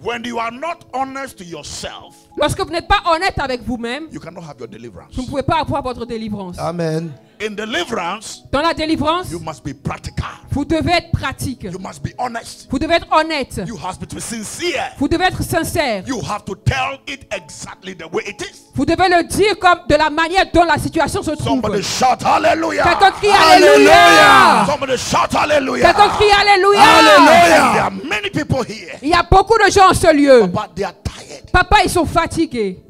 When you are not honest to yourself, Lorsque vous n'êtes pas honnête avec vous-même, you cannot have your deliverance. vous ne pouvez pas avoir votre délivrance. Amen. In deliverance, Dans la délivrance, you must be practical. vous devez être pratique. You must be honest. Vous devez être honnête. You have to be sincere. Vous devez être sincère. You have to tell it exactly the way it is. Vous devez le dire comme de la manière dont la situation se trouve. Somebody shout hallelujah. Quelqu'un crie Alléluia. Somebody shout hallelujah. Quelqu'un crie Alléluia. There are many people here, Il y a beaucoup de gens en ce lieu. but they are tired. Papa, ils sont fatigués.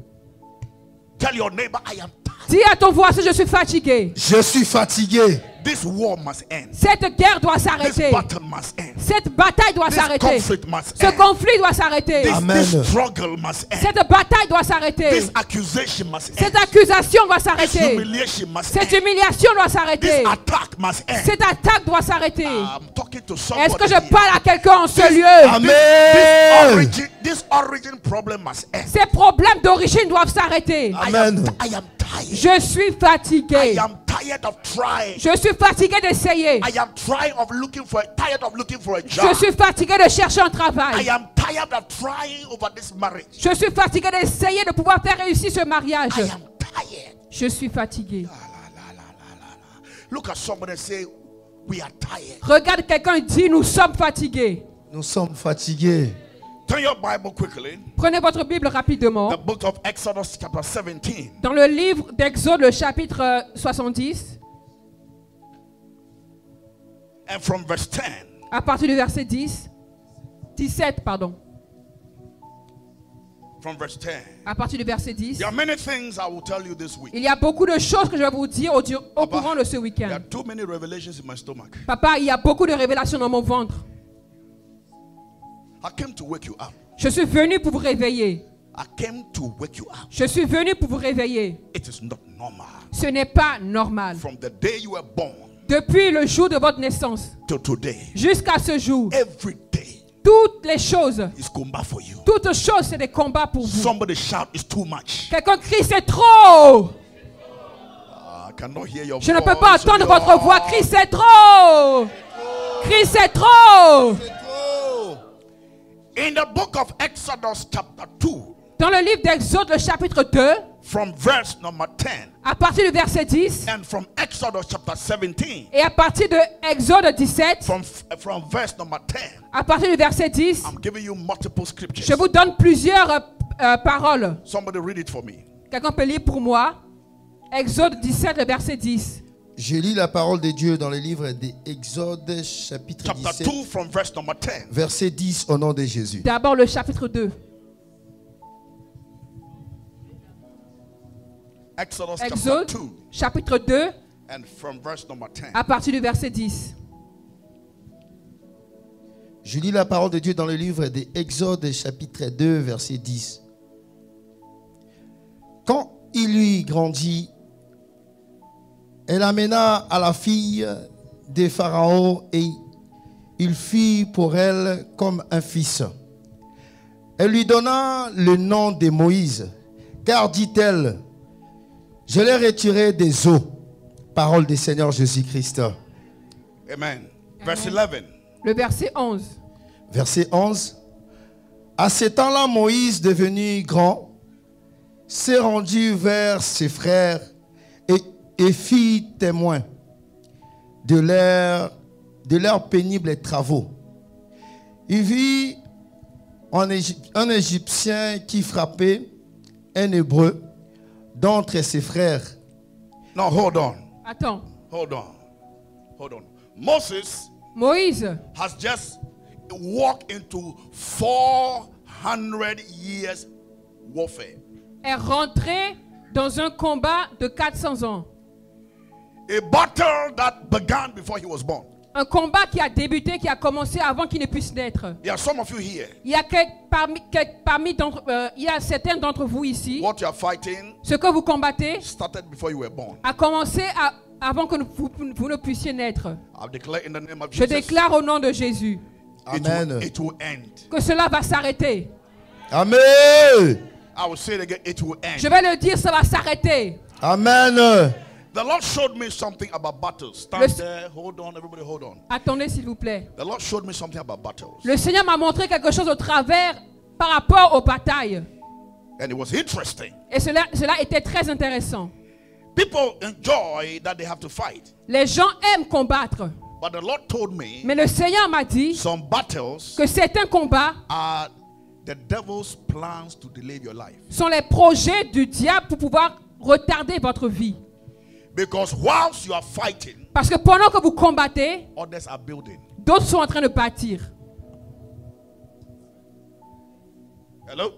Tell your neighbor, I am tired. Dis à ton voisin, je suis fatigué. Je suis fatigué. This war must end. Cette guerre doit This s'arrêter. battle must end. Cette bataille doit This s'arrêter. conflict must Ce end. conflit doit s'arrêter. Amen. This struggle must end. Cette bataille doit s'arrêter. This accusation must end. Cette accusation doit This s'arrêter. humiliation must Cette end. humiliation doit This s'arrêter. attack must end. Cette attaque doit s'arrêter. I'm talking to somebody. Est-ce que je here. parle à quelqu'un en ce lieu? Amen. This origin problem must end. Ces problèmes d'origine doivent s'arrêter. Amen. I am tired. Je suis fatigué. I am tired of trying. Je suis fatigué d'essayer. I am tired of looking for a Je job. suis fatigué de chercher un I travail. am tired of trying over this marriage. Je suis fatigué d'essayer de pouvoir faire réussir ce mariage. I am tired. Je suis fatigué. Look at somebody and say, we are tired. Regarde quelqu'un et dis, nous sommes fatigués. Nous sommes fatigués. Turn your Bible quickly. Prenez votre Bible rapidement. The book of Exodus chapter 17. Dans le livre d'Exode, le chapitre 70, And from verse 10. à partir du verset 17, pardon. From verse 10. À partir du verset 10. There are many things I will tell you this week. Il y a beaucoup de choses que je vais vous dire au Papa, courant de ce There week-end. are too many revelations in my stomach. Papa, il y a beaucoup de révélations dans mon ventre. I came to wake you up. Je suis venu pour vous réveiller. I came to wake you up. Je suis venu pour vous réveiller. It is not normal. Ce n'est pas normal. From the day you were born Depuis le jour de votre naissance till today, jusqu'à ce jour, every day toutes les choses, is combat for you. toutes choses, c'est des combats pour vous. Somebody shout, it's too much. Quelqu'un crie, c'est trop. I cannot hear your Je ne voice. peux pas entendre Oh, votre voix. Crie, c'est trop. Crie, c'est trop. In the book of Exodus chapter 2, Dans le livre d'Exode, le chapitre 2, from verse number 10, à partir du verset 10, and from Exodus chapter 17, et à partir de Exode 17, from verse number 10, à partir du verset 10, I'm giving you multiple scriptures. je vous donne plusieurs paroles. Somebody read it for me. Quelqu'un peut lire pour moi. Exode 17, le verset 10. Je lis la parole de Dieu dans le livre d'Exode, chapitre Chapter 17, 2 from verse number 10. verset 10, au nom de Jésus. D'abord le chapitre 2. Exodus chapter Exode, 2 chapitre 2, And from verse number 10. À partir du verset 10. Je lis la parole de Dieu dans le livre des Exodes, chapitre 2, verset 10. Quand il eut grandi, elle amena à la fille de Pharaon et il fit pour elle comme un fils. Elle lui donna le nom de Moïse, car dit-elle, je l'ai retiré des eaux. Parole du Seigneur Jésus-Christ. Amen. Verse 11. Le verset 11. Verset 11. À ce temps-là, Moïse, devenu grand, s'est rendu vers ses frères et fit témoin de leurs pénibles travaux. Il vit un Égyptien qui frappait un Hébreu d'entre ses frères. Now hold on. Attends. Hold on. Moïse Moïse has just walked into 400 years warfare. est rentré dans un combat de 400 ans. A battle that began before he was born. Un combat qui a débuté, qui a commencé avant qu'il ne puisse naître. There are some of you here. Il y a il y a certains d'entre vous ici. What you are fighting Ce que vous combattez started before you were born. a commencé avant que vous ne puissiez naître. I declare in the name of Je Jesus. déclare au nom de Jésus Amen. It will end. que cela va s'arrêter. Amen. I will say it again. It will end. Je vais le dire, ça va s'arrêter. Amen. The Lord showed me something about battles. Stand Le- there. Hold on, everybody. Hold on. Attendez s'il vous plaît. The Lord showed me something about battles, Le Seigneur m'a montré quelque chose au travers par rapport aux batailles. and it was interesting. Et cela était très intéressant. People enjoy that they have to fight, Les gens aiment combattre. but the Lord told me Mais le Seigneur m'a dit some battles que certains combats are the devil's plans to delay your life. sont les projets du diable pour pouvoir retarder votre vie. Because whilst you are fighting, Parce que pendant que vous combattez, others are building. d'autres sont en train de bâtir. Hello?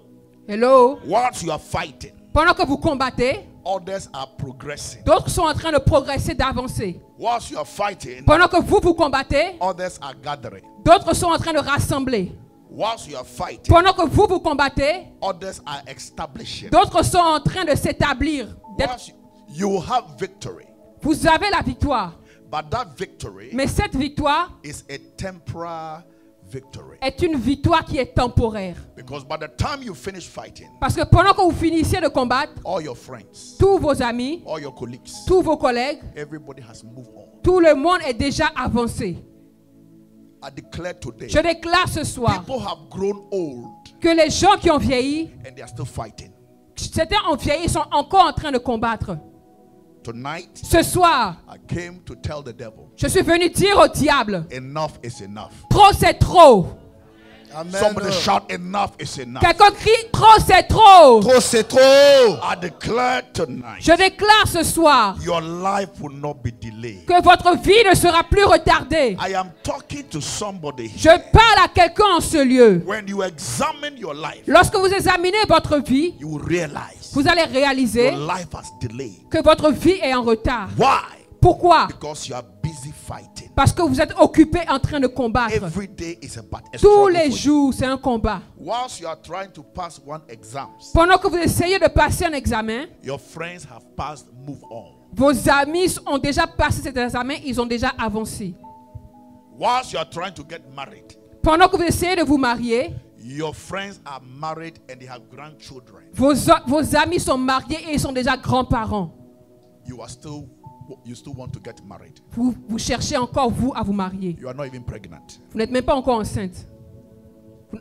Hello? Whilst you are fighting, Pendant que vous combattez, others are progressing. d'autres sont en train de progresser, d'avancer. Whilst you are fighting, Pendant que vous combattez, others are gathering. d'autres sont en train de rassembler. Whilst you are fighting, Pendant que vous combattez, others are establishing. d'autres sont en train de s'établir. Whilst you have victory, Vous avez la victoire. but that victory Mais cette victoire is a temporary victory. est une victoire qui est temporaire. Because by the time you finish fighting, Parce que pendant que vous finissiez de combattre, all your friends, tous vos amis, all your colleagues, tous vos collègues, everybody has moved on. tout le monde est déjà avancé. I declare today, Je déclare ce soir people have grown old que les gens qui ont vieilli, and they are still fighting. certains ont vieilli, ils sont encore en train de combattre. Tonight, Ce soir, I came to tell the devil, je suis venu dire au diable, enough is enough. trop c'est trop. Amen. Somebody shout, enough is enough. Quelqu'un crie, trop c'est trop. Trop, c'est trop. I declare tonight, Je déclare ce soir your life will not be delayed. que votre vie ne sera plus retardée. I am talking to somebody. Je parle à quelqu'un en ce lieu. When you examine your life, Lorsque vous examinez votre vie, you will realize vous allez réaliser your life has delayed. que votre vie est en retard. Why? Pourquoi? Because you are busy fighting. Parce que vous êtes occupé en train de combattre. Every day is a battle. Tous les jours, c'est un combat. Whilst you are trying to pass one exam, Pendant que vous essayez de passer un examen, your friends have passed, move on. vos amis ont déjà passé cet examen, ils ont déjà avancé. Whilst you are trying to get married, Pendant que vous essayez de vous marier, your friends are married and they have grandchildren. vos amis sont mariés et ils sont déjà grands-parents. You still want to get married. Vous cherchez encore, vous, à vous marier. You are not even pregnant. Vous n'êtes même pas encore enceinte.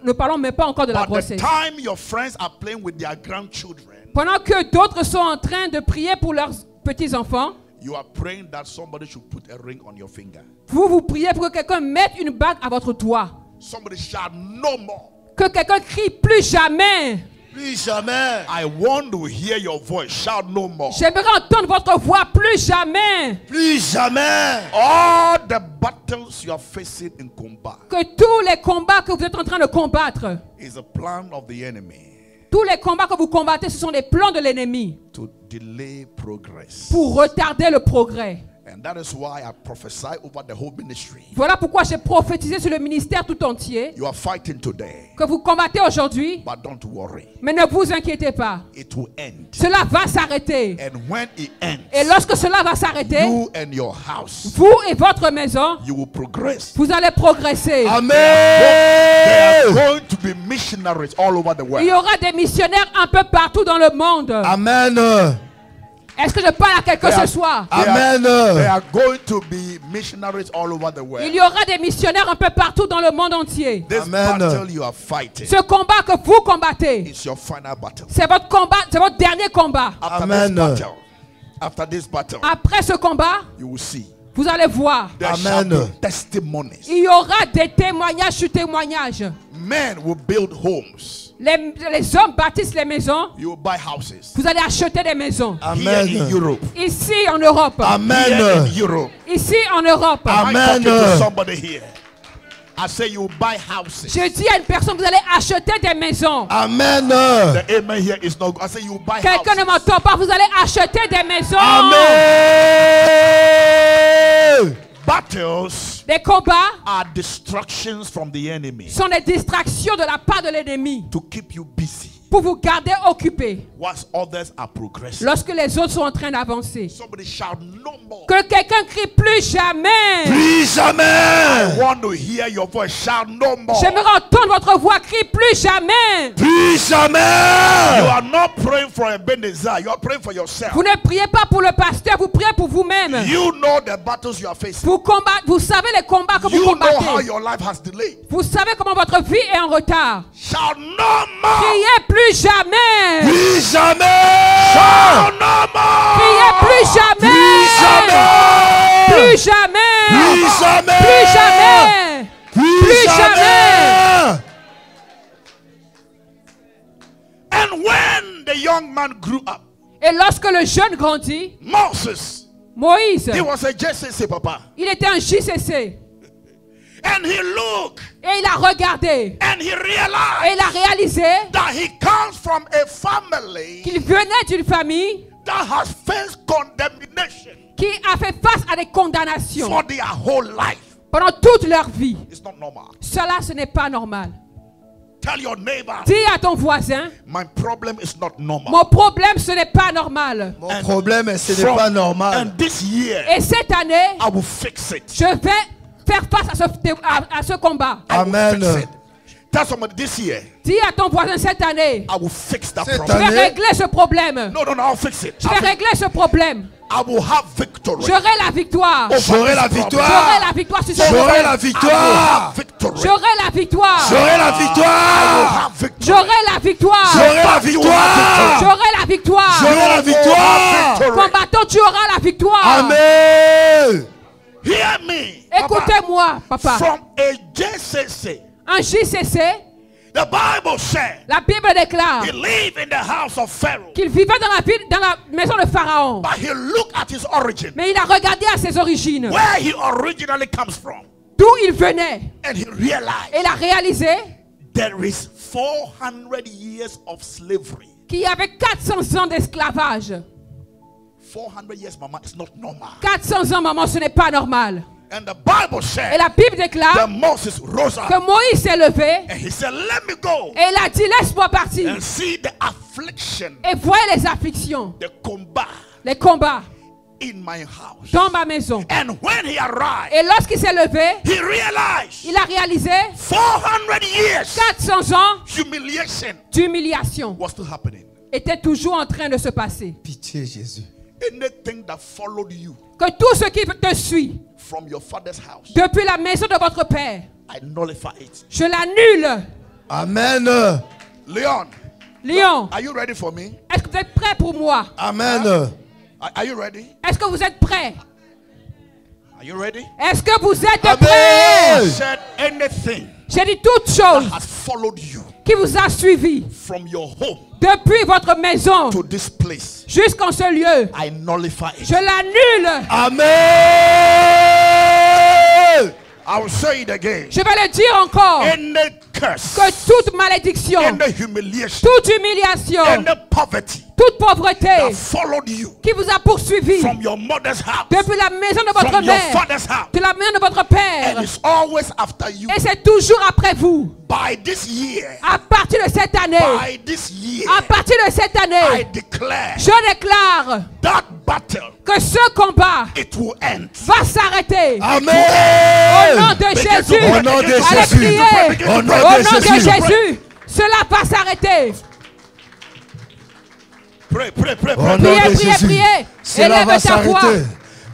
Ne parlons même pas encore de la But the grossesse. time your friends are playing with their grandchildren, Pendant que d'autres sont en train de prier pour leurs petits-enfants, you are praying that somebody should put a ring on your finger. vous priez pour que quelqu'un mette une bague à votre doigt. Somebody shout no more. Que quelqu'un crie plus jamais. Plus jamais. I want to hear your voice. Shout no more. J'aimerais entendre votre voix plus jamais. Plus jamais. All the battles you are facing in combat Que tous les combats que vous êtes en train de combattre, is a plan of the enemy tous les combats que vous combattez, ce sont des plans de l'ennemi to delay progress. pour retarder le progrès. And that is why I prophesy over the whole ministry. Voilà pourquoi j'ai prophétisé sur le ministère tout entier. You are fighting today, Que vous combattez aujourd'hui, but don't worry. mais ne vous inquiétez pas. It will end. Cela va s'arrêter. And when it ends, Et lorsque cela va s'arrêter, you and your house, vous et votre maison, you will progress. vous allez progresser. There Amen. are going to be missionaries all over the Il y world. aura des missionnaires un peu partout dans le monde. Amen. Est-ce que je parle à quelqu'un ce soir? Amen. There are going to be missionaries all over the Il world. y aura des missionnaires un peu partout dans le monde entier. This Amen. battle you are fighting Ce combat que vous combattez, is your final battle. c'est votre combat, c'est votre dernier combat. After Amen. this battle, Après ce combat, you will see. vous allez voir. There Amen. shall be testimonies. Il y aura des témoignages sur témoignages. Men will build homes. Les hommes bâtissent les maisons. You will buy houses. Vous allez acheter des maisons. Here in Amen. Europe. Ici en Europe. Here Amen. in Europe. Ici en Europe. I'm Amen. talking to somebody here. I say you will buy houses. Je dis à une personne, vous allez acheter des maisons. Amen. The amen here is not good. I say you will buy Quelqu'un ne houses. m'entend pas, vous allez acheter des maisons. Amen. Battles Des combats are distractions from the enemy sont des distractions de la part de l'ennemi to keep you busy pour vous garder occupé whilst others are progressing. lorsque les autres sont en train d'avancer. Somebody shout no more. Que quelqu'un crie plus jamais. Plus jamais. I want to hear your voice. Shout no more. J'aimerais entendre votre voix crier plus jamais. Plus You jamais. are not praying for a Ebenezer. You are praying for yourself. Vous ne priez pas pour le pasteur, vous priez pour vous-même. You know the battles you are facing. Vous savez les combats que vous You know how combattez. your life has delayed. Vous savez comment votre vie est en retard. Shout no more. Priez plus jamais. Plus jamais. Shout no more. Priez plus jamais. Plus jamais. Plus jamais. Plus jamais. Plus jamais. Plus jamais. And when the young man grew up, Et lorsque le jeune grandit, Moses, Moïse, he was a JCC papa. il était un JCC. And he looked Et il a regardé. and he Et realized il a réalisé that he comes from a family qu'il venait d'une famille that has faced condemnation qui a fait face à des condamnations for their whole life. pendant toute leur vie. It's not normal. Cela, ce n'est pas normal. Tell your neighbor, Dis à ton voisin, my problem is not normal. mon problème, ce n'est pas normal. Mon problème, ce n'est pas normal. And this year, Et cette année, I will fix it. je vais faire face à ce combat. I will Amen. fix it. Tell somebody this year, Dis à ton voisin cette année, I will fix that Cette je problem. vais année, régler ce problème. No, I'll fix it. Je vais régler ce problème. I will have victory. J'aurai la victoire. j'aurai la J'aurai victoire. la victoire sur ce J'aurai problème. la I will victoire. have victory. J'aurai la victoire. J'aurai la I will victoire. have victory. J'aurai la victoire. J'aurai la victoire. J'aurai la victoire. J'aurai la victoire. Victory. Combattant, tu auras la victoire. Amen. Hear me. Papa. Écoutez-moi, papa. From a JCC, Un JCC, the Bible said la Bible déclare he lived in the house of Pharaoh, qu'il vivait dans la ville, dans la maison de Pharaon. but he looked at his origin, Mais il a regardé à ses origines, where he originally comes from, d'où il venait. and he realized Et il a réalisé there is 400 years of slavery. qu'il y avait 400 ans d'esclavage. 400 years, mama, it's not normal. 400 ans, maman, ce n'est pas normal. And the Bible Et said la Bible that déclare Moses rose que up Moïse s'est levé and he said, let me go et il a dit, laisse-moi partir. and see the affliction, Et voyez les afflictions, the combat les combats in my house. dans ma maison. And when he arrived, Et lorsqu'il s'est levé, he realized il a réalisé 400 years 400 ans humiliation d'humiliation was still happening. étaient toujours en train de se passer. Pitié, Jésus. Anything that followed you Que tout ce qui te suit from your father's house, depuis la maison de votre père, I nullify it. je l'annule. Amen. Leon, Léon, are you ready for me? est-ce que vous êtes prêts pour moi? Amen. Are you ready? Est-ce que vous êtes prêts? Are you ready? Est-ce que vous êtes Amen. prêts? I said anything J'ai dit toute chose has followed you qui vous a suivi from your home depuis votre maison to this place, jusqu'en ce lieu. I nullify it. Je l'annule. Amen. I will say it again. Je vais le dire encore. Any curse, Que toute malédiction, any humiliation, toute humiliation, any poverty toute pauvreté that followed you qui vous a poursuivi from your mother's house, depuis la maison de votre from your mère, father's house, de la maison de votre père, and is always after you. et c'est toujours après vous. By this year, À partir de cette année, by this year, à partir de cette I année, declare je déclare that battle, que ce combat it will end. va s'arrêter. Amen. Au nom de Jésus, Au nom de allez Jésus. prier. Au Au nom nom de de Jésus. Jésus, cela va s'arrêter. Pray, pray, pray, Au pray. nom Priez, de priez, Jésus. priez. Cela Élève va ta voix. s'arrêter.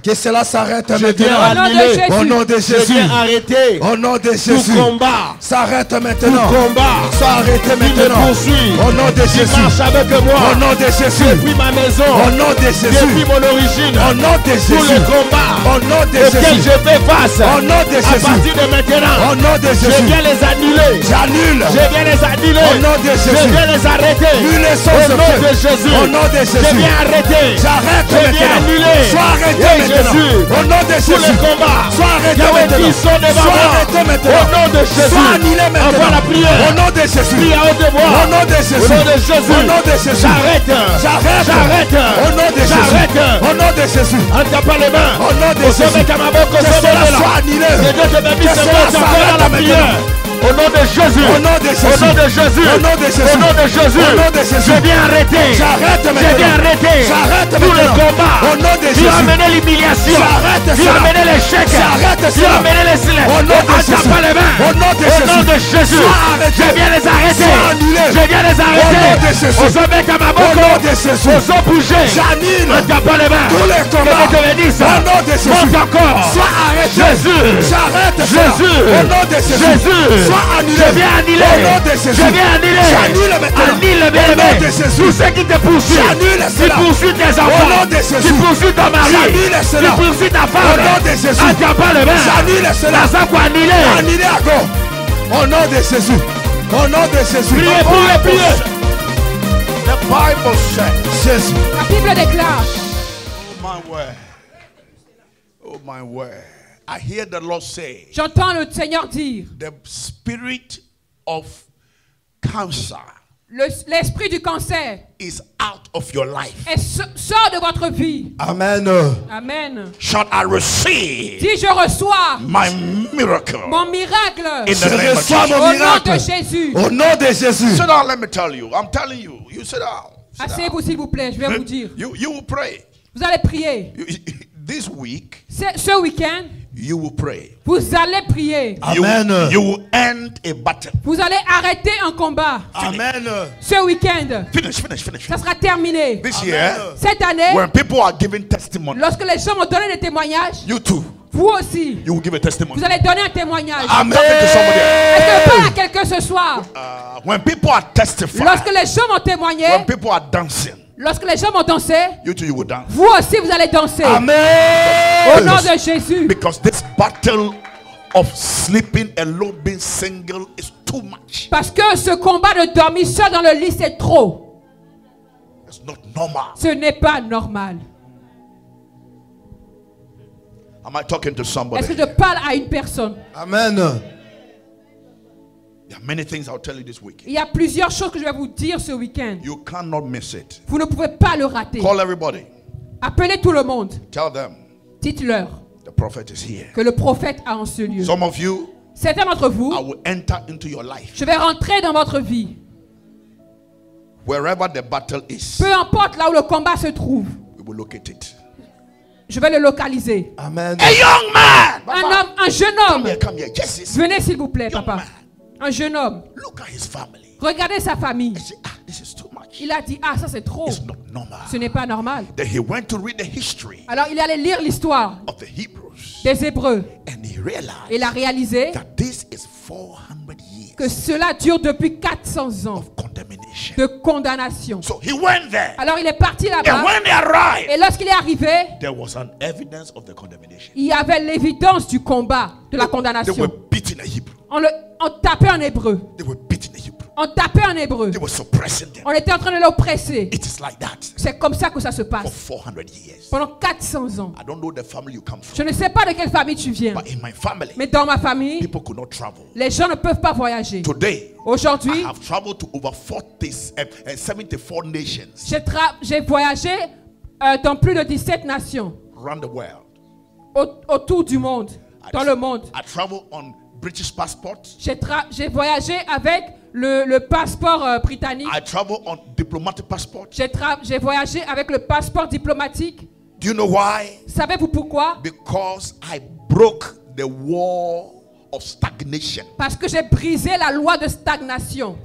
Que cela s'arrête Je maintenant. viens Au nom de annuler. Jésus. Au nom de Je Jésus. viens arrêter Au nom de tout Jésus. combat, S'arrête tout maintenant. combat Sois arrêté qui me maintenant. poursuit, Au nom de qui Jésus. marche avec Au moi nom de Jésus. depuis ma maison, Au nom de depuis Jésus. mon origine, Au nom de tous Jésus. les combats Au nom de auxquels Jésus. je fais face, Au nom de à Jésus. partir de maintenant, Au nom de je Jésus. viens les annuler. J'annule. Je viens les annuler. Au nom de Je Jésus. viens les arrêter. Nul les Au sons nom de Jésus. Au nom de Je Jésus. viens arrêter. J'arrête Je viens maintenant. annuler. Sois arrêté Oui, maintenant. Jésus. Au nom de Tous les Jésus. combats. Sois arrêté Yahweh maintenant. qui sont devant Sois moi. arrêté maintenant. Au nom de Jésus. Sois annulé maintenant. Envoie la prière. Au nom de Jésus. Prie à haute voix. Au nom de Au Jésus. nom de Jésus. Au nom de Jésus. J'arrête. J'arrête. J'arrête. Au nom de Jésus. J'arrête. Au nom de Jésus. En tapant les mains. Au nom de Au Jésus. sommet Kamaboko, Que sommet cela de là. soit annulé. Que Dieu te bénisse. Que C'est cela bon, tu s'arrête encore dans la maintenant. prière. Au nom de Jésus. Au nom de Jésus. Au nom de Jésus. Au nom de Jésus. Au nom de Jésus. Au nom de Jésus. Je viens arrêter. J'arrête Je maintenant. viens arrêter. J'arrête Tous les maintenant. combats. Au nom de Qui Jésus. ont amené l'humiliation. J'arrête Qui ont cela. amené l'échec. J'arrête Qui ont cela. amené les silènes. Au nom de Jésus. Pas les mains. Au nom de Au nom de Jésus. Jésus. Sois arrêté. Je viens les arrêter. Sois annulé. Je viens les arrêter. Au nom de Jésus. Au sommet Au Kamaboko. nom de Jésus. Osons bouger. J'annule En tapant les mains. tous les Que combats. Dieu te bénisse. Au nom de Jésus. Monte encore. Sois arrêté. Jésus. J'arrête cela. Jésus. Au nom de Jésus. Jésus. Sois annulé. Je viens annuler. Au nom de Jésus. Je viens annuler. J'annule maintenant. Annule, bien Au nom aimé. de Jésus. Tout ce qui te poursuit. J'annule Qui cela. poursuit tes Au enfants. nom de Jésus. Qui poursuit ton mari. J'annule cela. Qui poursuit ta femme. Au nom de Jésus. En tapant les mains. J'annule cela. La sang pour annuler. Annulé à go. Au nom de Jésus. Au nom de Jésus. Priez, priez, priez. The Bible says, Jésus. La Bible déclare. oh my word, oh my word. I hear the Lord say, J'entends le Seigneur dire, the spirit of cancer l'esprit du cancer is out of your life. sort de votre vie. Amen. Amen. Shall I receive Dis, je reçois my miracle mon miracle in Je the name of reçois Jesus? mon au nom miracle. de Jésus. Au nom de Jésus. Sit down, let me tell you. I'm telling you. You sit down. Sit down. Asseyez-vous s'il vous plaît, je vais vous dire. You will pray. Vous allez prier. This week, Ce week-end, you will pray. vous allez prier. Amen. You will end a battle. Vous allez arrêter un combat. Amen. Ce week-end, Finish. ça sera terminé. This year, Cette année, when people are giving testimony, lorsque les gens vont donner des témoignages, you too, vous aussi, you will give a testimony. vous allez donner un témoignage. I'm talking to somebody else. Est-ce que je parle à quelqu'un ce soir? When people are testifying, Lorsque les gens vont témoigner, when people are dancing, lorsque les gens vont danser, you too, you will dance. vous aussi vous allez danser. Amen. Au nom de Jésus. Because this battle of sleeping alone, being single, is too much. Parce que ce combat de dormir seul dans le lit, c'est trop. It's not normal. Ce n'est pas normal. Am I talking to Est-ce somebody? que je parle à une personne? Amen. There are many things I'll tell you this week. Il y a plusieurs choses que je vais vous dire ce week-end. You cannot miss it. Vous ne pouvez pas le rater. Call everybody. Appelez tout le monde. Tell them Dites-leur the prophet is here. que le prophète a en ce lieu. Some of you, Certains d'entre vous, I will enter into your life. je vais rentrer dans votre vie. Wherever the battle is, Peu importe là où le combat se trouve, we will locate it. je vais le localiser. Amen. A young man! Un homme, un jeune homme. Come here. Just Venez s'il vous plaît, Young papa. man. Un jeune homme. look at his family. Regardez sa famille. He said, this is too much. Il a dit, ah, ça c'est trop. It's not normal. Ce n'est pas normal. Then he went to read the history Alors il allait lire l'histoire of the Hebrews. des Hébreux. And he realized Il a réalisé that this is 400 years que cela dure depuis 400 ans of condemnation. de condamnation. So he went there. Alors il est parti And là-bas. when they arrived, Et lorsqu'il est arrivé, there was an evidence of the condemnation. il y avait l'évidence du combat, de la They condamnation. were beating a Hebrew. On tapait en hébreu. They were beating a Hebrew. On tapait en hébreu. They were suppressing them. On était en train de l'oppresser. It is like that C'est comme ça que ça se for passe. 400 years. Pendant 400 ans. I don't know the family you come from, Je ne sais pas de quelle famille tu viens. but in my family, Mais dans ma famille, people could not travel. les gens ne peuvent pas voyager. Today, Aujourd'hui, I have traveled to over 74 nations j'ai voyagé dans plus de 17 nations around the world. autour du monde, dans le monde. I travel on British passport. J'ai voyagé avec le passeport britannique. I travel on diplomatic passport. J'ai voyagé avec le passeport diplomatique. Do you know why? Savez-vous pourquoi? Because I broke the wall of stagnation. Parce que j'ai brisé la loi de stagnation.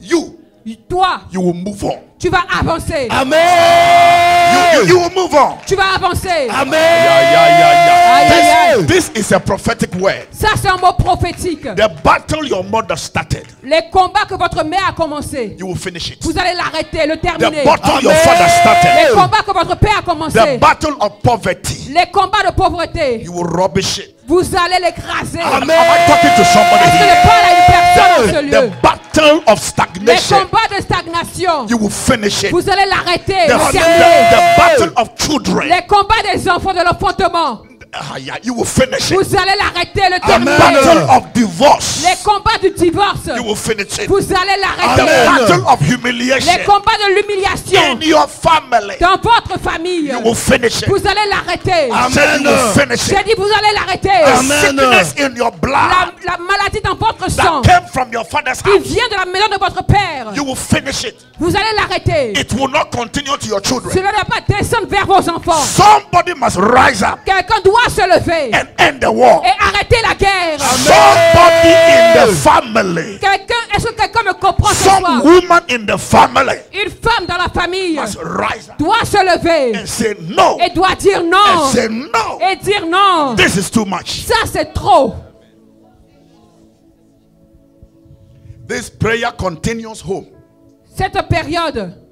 Toi, You will move on. tu vas avancer. Amen. You will move on. Tu vas avancer. Amen. Aïe, aïe, aïe. This is a prophetic word. Ça, c'est un mot prophétique. The battle your mother started, Les combats que votre mère a commencé, you will finish it. vous allez l'arrêter, le The terminer. battle your father started, Les combats que votre père a the commencé, battle of poverty, les combats de pauvreté, you will rubbish it. vous allez l'écraser. Am I talking to somebody Est-ce que here? je parle à une personne dans ce lieu? The battle of Les stagnation, combats de stagnation, you will finish it. vous allez l'arrêter, The, le the terminer. battle of children, Les combats des enfants de l'enfantement, you will finish it. vous allez l'arrêter, le The terminer. battle of divorce, Les combats du divorce, you will finish it. vous allez The l'arrêter. battle of humiliation Les combats de l'humiliation in your family, dans votre famille, you will finish it. vous allez l'arrêter. I said you will finish J'ai it. dit, vous allez l'arrêter. Sickness in your blood La maladie dans votre sang that came from your father's qui house, vient de la maison de votre père, you will finish it. vous allez l'arrêter. It will not continue to your children. Cela ne va pas descendre vers vos enfants. Somebody must rise up Quelqu'un doit se lever and end the war. et arrêter la guerre. Somebody in the family, Est-ce que quelqu'un me comprend ce some soir? woman in the family Une femme dans la famille must rise up doit se lever and say no. et doit dire And non. say no. Et dire non. This is too much. Ça, c'est trop. This prayer continues home. Cette période,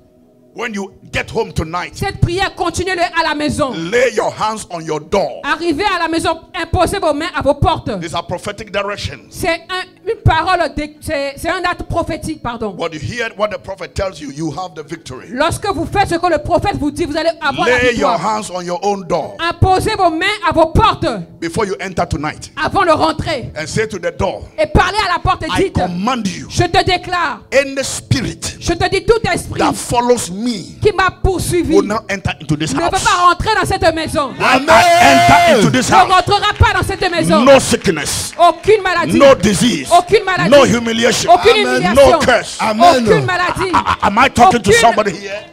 When you get home tonight, cette prière continue à la maison. lay your hands on your door. Arrivez à la maison, imposez vos mains à vos portes. These are prophetic directions. C'est une parole, c'est un acte prophétique, pardon. What you hear, what the prophet tells you, you have the victory. Lorsque vous faites ce que le prophète vous dit, vous allez avoir la Lay your victoire. hands on your own door Imposez vos mains à vos portes before you enter tonight avant de rentrer. and say to the door, Et parlez à la porte et I dites, command you, je te déclare, any spirit je te dis tout esprit that follows me qui m'a poursuivi will not enter into this ne house. peut pas rentrer dans cette maison. When I enter into this Ne house, rentrera pas dans cette maison. no sickness, Aucune maladie. no disease, Aucune maladie. no humiliation, Aucune no humiliation. curse. Aucune maladie. Am I talking to Aucune- somebody here?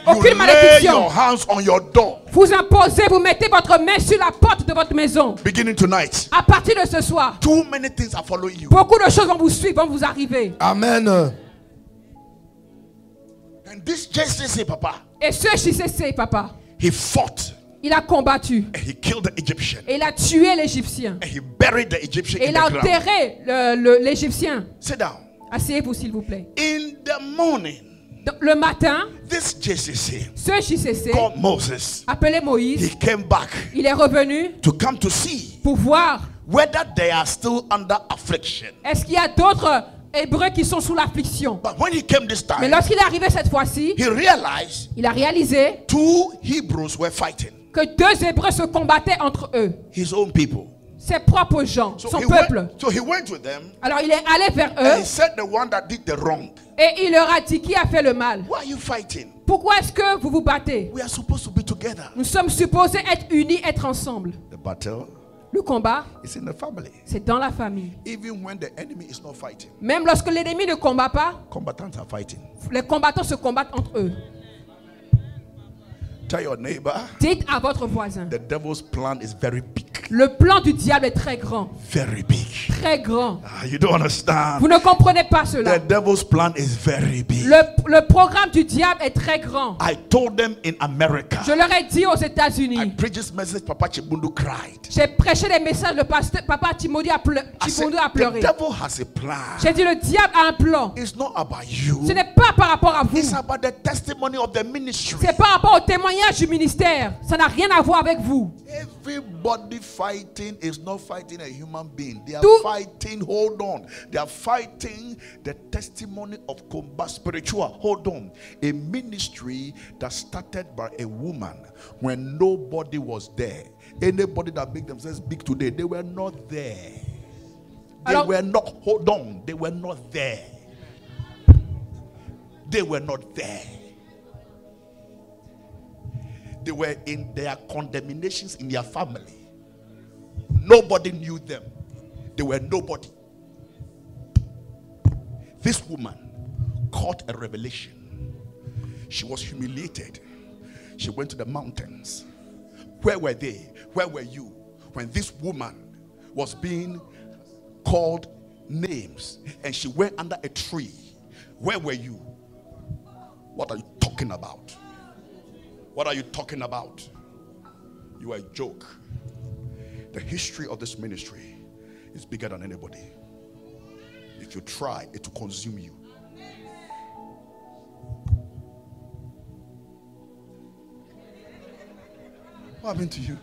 You Aucune lay malédiction. your hands on your door Vous imposez, vous mettez votre main sur la porte de votre maison. beginning tonight. À partir de ce soir, Too many things are following you. beaucoup de choses vont vous suivre, vont vous arriver. Amen. And this JCC, Papa, Et ce JCC, papa, he fought il a combattu and he killed the Egyptian et il a tué l'Égyptien. and he buried the Egyptian Et in il a the ground. enterré l'Égyptien. Sit down. Asseyez-vous, s'il vous plaît. In the morning, Le matin, this JCC ce JCC, called Moses, appelé he Moïse, came back il est revenu to come to see pour voir whether they are still under affliction. est-ce qu'il y a d'autres Hébreux qui sont sous l'affliction. But when he came this Mais time, lorsqu'il est arrivé cette fois-ci, he realized il a réalisé two Hebrews were fighting, que deux Hébreux se combattaient entre eux. his own people. Ses propres gens, So son he peuple. went with them Alors il est allé vers and he eux said the one that did the wrong, et il leur a dit qui a fait le mal. why are you fighting? Pourquoi est-ce que vous vous battez? We are supposed to be together. Nous sommes supposés être unis, être ensemble. The battle Le combat, is in the family. c'est dans la famille. Even when the enemy is not fighting, Même lorsque l'ennemi ne combat pas, combatants are fighting. les combattants se combattent entre eux. Tell your neighbor, Dites à votre voisin, the devil's plan is very big. le plan du diable est très grand. Very big. Très grand. You don't understand. Vous ne comprenez pas cela. The devil's plan is very big. Le programme du diable est très grand. I told them in America. Je leur ai dit aux I États-Unis. preached this message, Papa Chibundu cried. J'ai prêché des messages, le pasteur, papa Chibundu a I said, a the pleuré. devil has a plan. J'ai dit le diable a un plan. It's not about you. Ce n'est pas par rapport à vous. It's about the testimony of the ministry. C'est par rapport au témoignage du ministère. Ça n'a rien à voir avec vous. Everybody fighting is not fighting a human being. They are Tout- fighting, hold on. They are fighting the testimony of combat spiritual. Hold on. A ministry that started by a woman when nobody was there. Anybody that make themselves big today, they were not there. They Alors- were not, hold on, they were not there. They were not there. They were in their condemnations in their family. Nobody knew them. They were nobody. This woman caught a revelation. She was humiliated. She went to the mountains. Where were they? Where were you when this woman was being called names and she went under a tree? Where were you? What are you talking about? What are you talking about? You are a joke. The history of this ministry is bigger than anybody. If you try, it will consume you. What happened to you?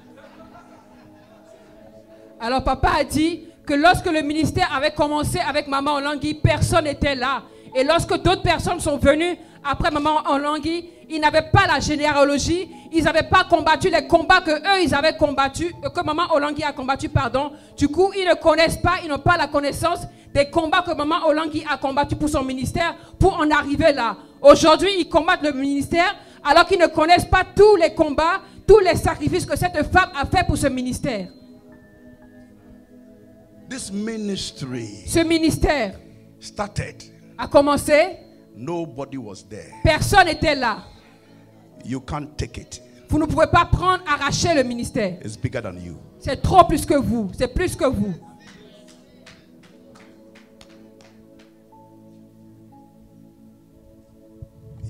Alors papa a dit que lorsque le ministère avait commencé avec Maman Olangui, personne n'était là. Et lorsque d'autres personnes sont venues après Maman Olangui, ils n'avaient pas la généalogie, ils n'avaient pas combattu les combats que eux ils avaient combattus, que Maman Olangui a combattu, pardon. Du coup, ils ne connaissent pas, ils n'ont pas la connaissance des combats que Maman Olangui a combattu pour son ministère, pour en arriver là. Aujourd'hui, ils combattent le ministère alors qu'ils ne connaissent pas tous les combats, tous les sacrifices que cette femme a fait pour ce ministère. This ministry Ce ministère started. a commencé, Nobody was there. personne n'était là. You can't take it. Vous ne pouvez pas prendre, arracher le ministère. It's bigger than you. C'est trop plus que vous. C'est plus que vous.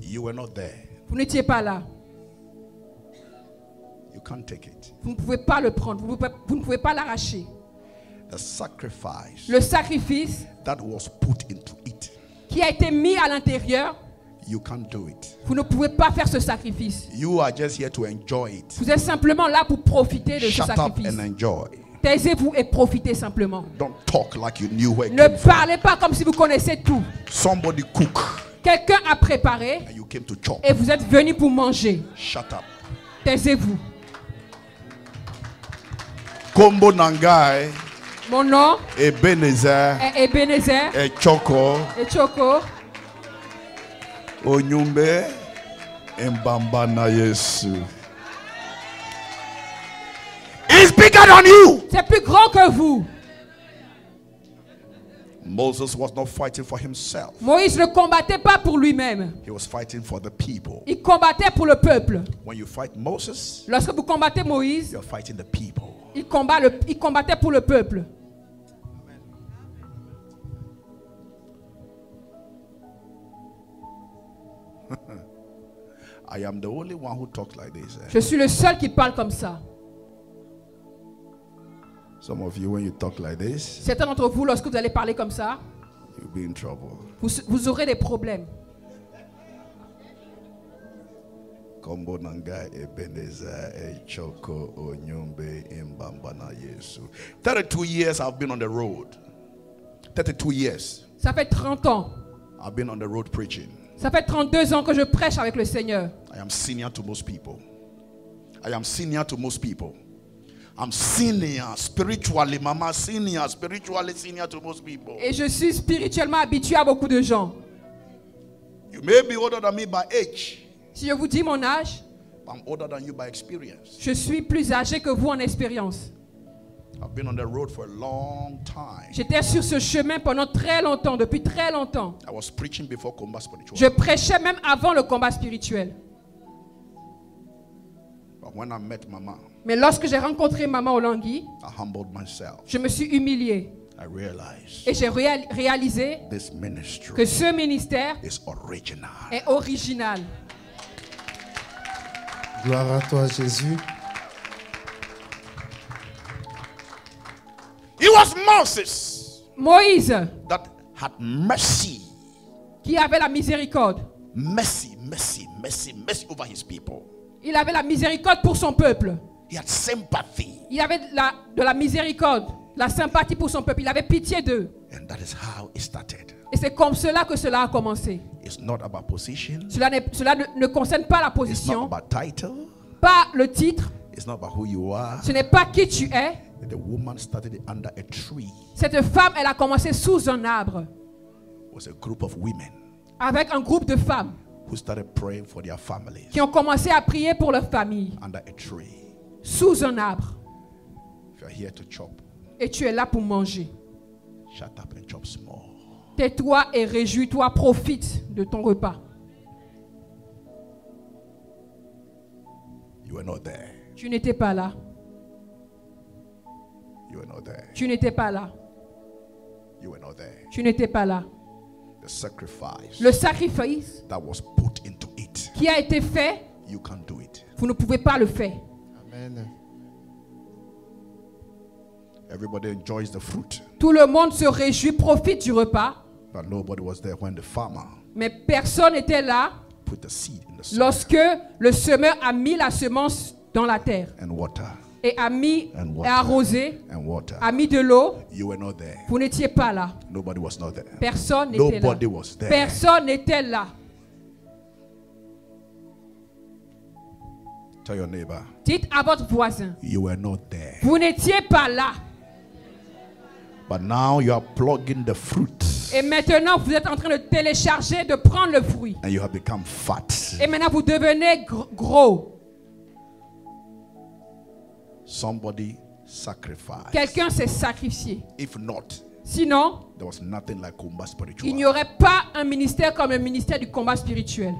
You were not there. Vous n'étiez pas là. You can't take it. Vous ne pouvez pas le prendre. Vous ne pouvez pas l'arracher. The sacrifice Le sacrifice that was put into it, qui a été mis à l'intérieur, you can't do it. vous ne pouvez pas faire ce sacrifice. You are just here to enjoy it. Vous êtes simplement là pour profiter de ce Shut up sacrifice. and enjoy. Taisez-vous et profitez simplement. Don't talk like you knew where it Ne came from. parlez pas comme si vous connaissez tout. Somebody cook Quelqu'un a préparé and you came to chop. et vous êtes venu pour manger. Shut up. Taisez-vous. Kombo Nangai, Mon nom Ebenezer, est Ebenezer Choko, et Choco. Onyumbe, Mbamba na Yesu. It's bigger than you. C'est plus grand que vous. Moses was not fighting for himself. Moïse ne combattait pas pour lui-même. He was fighting for the people. Il combattait pour le peuple. When you fight Moses, Lorsque vous combattez Moïse, you're fighting the people. il combattait pour le peuple. I am the only one who talks like this. Je suis le seul qui parle comme ça. Some of you, when you talk like this, Certains d'entre vous, lorsque vous allez parler comme ça, you'll be in trouble. vous aurez des problèmes. Kombo Nangai, Ebenezer, Choko, Onyumbe, Mbamba na Yesu. 32 years I've been on the road. 32 years Ça fait 30 ans. I've been on the road preaching. Ça fait 32 ans que je prêche avec le Seigneur. I am senior to most people. I am senior to most people. I'm senior spiritually, mama, senior spiritually, senior to most people. Et je suis spirituellement habitué à beaucoup de gens. You may be older than me by age, Si je vous dis mon âge, but I'm older than you by experience. je suis plus âgé que vous en expérience. I've been on the road for a long time. J'étais sur ce chemin pendant très longtemps, depuis très longtemps. I was preaching before combat spiritual. Je prêchais même avant le combat spirituel. But when I met Mama, Mais lorsque j'ai rencontré Maman Olangui, I humbled myself. je me suis humilié. I realized Et j'ai réalisé this ministry que ce ministère is original. est original. Gloire à toi, Jésus. It was Moses Moïse, that had mercy. qui avait la miséricorde. Mercy over his people. Il avait la miséricorde pour son peuple. He had sympathy. Il avait de la miséricorde, la sympathie pour son peuple. Il avait pitié d'eux. And that is how it started. Et c'est comme cela que cela a commencé. It's not about position. Cela ne concerne pas la It's not position, about title. pas le titre. It's not about who you are. Ce n'est pas qui tu es. The woman started under a tree. Cette femme, elle a commencé sous un arbre It was a group of women avec un groupe de femmes who started praying for their families qui ont commencé à prier pour leur famille under a tree. sous un arbre. If you're here to chop, Et tu es là pour manger. shut up and chop small. Tais-toi et réjouis-toi, profite de ton repas. You were not there. Tu n'étais pas là. You were not there. Tu n'étais pas là. You were not there. Tu n'étais pas là. The sacrifice Le sacrifice that was put into it, qui a été fait, you can't do it. vous ne pouvez pas le faire. Amen. Everybody enjoys the fruit, Tout le monde se réjouit, profite du repas, but nobody was there when the farmer mais personne n'était là put the seed in the soil lorsque le semeur a mis la semence dans la terre and water et a mis And et water. arrosé, and water. a mis de l'eau. You were not there. Vous n'étiez pas là. Nobody was not there. Personne n'était là. Nobody was there. Personne n'était là. Tell your neighbor, Dites à votre voisin, you were not there. vous n'étiez pas là. But now you are plugging the fruit Et maintenant, vous êtes en train de télécharger, de prendre le fruit. and you have become fat. Et maintenant, vous devenez gros. Somebody sacrificed. Quelqu'un s'est sacrifié. If not, Sinon, there was nothing like combat il spiritual. n'y aurait pas un ministère comme le ministère du combat spirituel.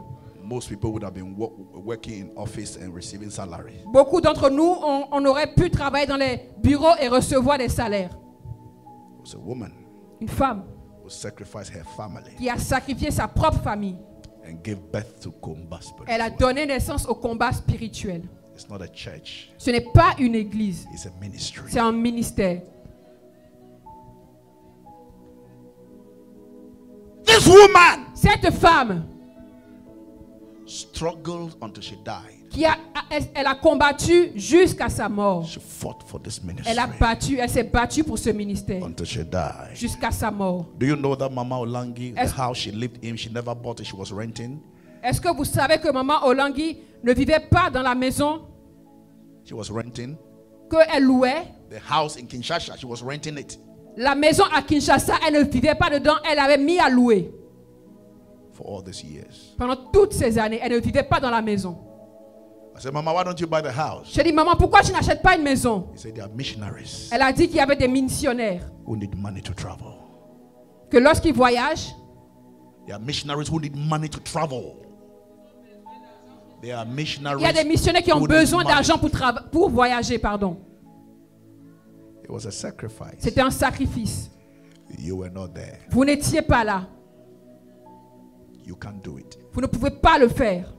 Most people would have been working in office and receiving salary. Beaucoup d'entre nous, on aurait pu travailler dans les bureaux et recevoir des salaires. It was a woman Une femme who sacrificed her family qui a sacrifié sa propre famille. and gave birth to combat Elle a spiritual. donné naissance au combat spirituel. It's not a church, Ce n'est pas une église, it's a ministry. c'est un ministère. This woman Cette femme struggled until she died. elle a combattu jusqu'à sa mort. She fought for this Elle a ministry battu, elle s'est battue pour ce ministère until she died. jusqu'à sa mort. Do you know that Mama Olangi, the Est-ce- house she lived in, she never bought it, she was renting? Est-ce que vous savez que maman Olangui ne vivait pas dans la maison She was renting. qu'elle louait? The house in Kinshasa, she was renting it La maison à Kinshasa, elle ne vivait pas dedans, elle avait mis à louer. for all these years. Pendant toutes ces années, elle ne vivait pas dans la maison. I said, Mama, why don't you buy the house? J'ai dit, maman, pourquoi tu n'achètes pas une maison? He said, there are missionaries Elle a dit qu'il y avait des missionnaires, who need money to travel. que lorsqu'ils voyagent, There are missionaries who need money to travel. There are missionaries il y a des missionnaires qui ont who need besoin money. d'argent pour voyager, pardon. It was a sacrifice. C'était un sacrifice. You were not there. Vous n'étiez pas là. You can't do it. Vous ne pouvez pas le faire.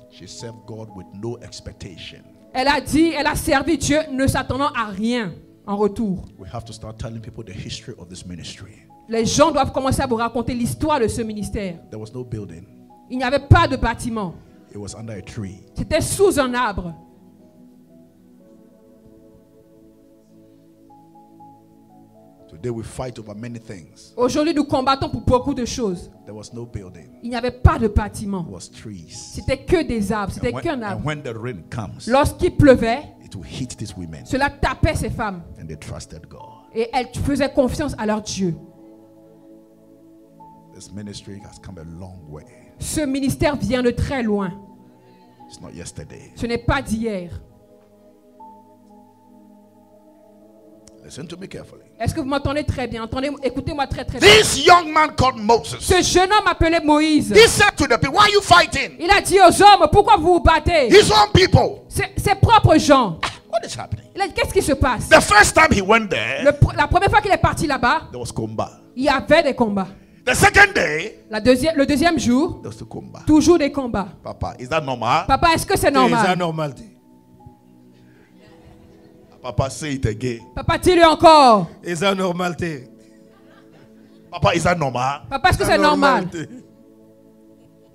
She served God with no expectation. Elle a dit, elle a servi Dieu ne s'attendant à rien en retour. We have to start telling people the history of this ministry. Les gens doivent commencer à vous raconter l'histoire de ce ministère. There was no building. Il n'y avait pas de bâtiment. It was under a tree. C'était sous un arbre. Today we fight over many things. Aujourd'hui, nous combattons pour beaucoup de choses. There was no building. Il n'y avait pas de bâtiment. It was trees. C'était que des arbres. C'était And qu'un arbre. when the rain comes, Lorsqu'il pleuvait, it will hit these women. cela tapait ces femmes. And they trusted God. Et elles faisaient confiance à leur Dieu. This ministry has come a long way. Ce ministère vient de très loin. It's not yesterday. Ce n'est pas d'hier. Listen to me carefully. Est-ce que vous m'entendez très bien? Écoutez-moi très très bien. This young man called Moses, Ce jeune homme appelé Moïse, he said to the people, why are you fighting? il a dit aux hommes, pourquoi vous vous battez? His own people. Ses propres gens. What is happening? Il a dit, qu'est-ce qui se passe? The first time he went there, La première fois qu'il est parti là-bas, there was combat. il y avait des combats. The second day, Le deuxième jour, there was the combat. toujours des combats. Papa, is that normal? Papa, est-ce que c'est C'est normal? normal. Papa, say it again. Papa, dis-le encore. C'est normal. Papa, is that normal? Papa, est-ce que c'est normal?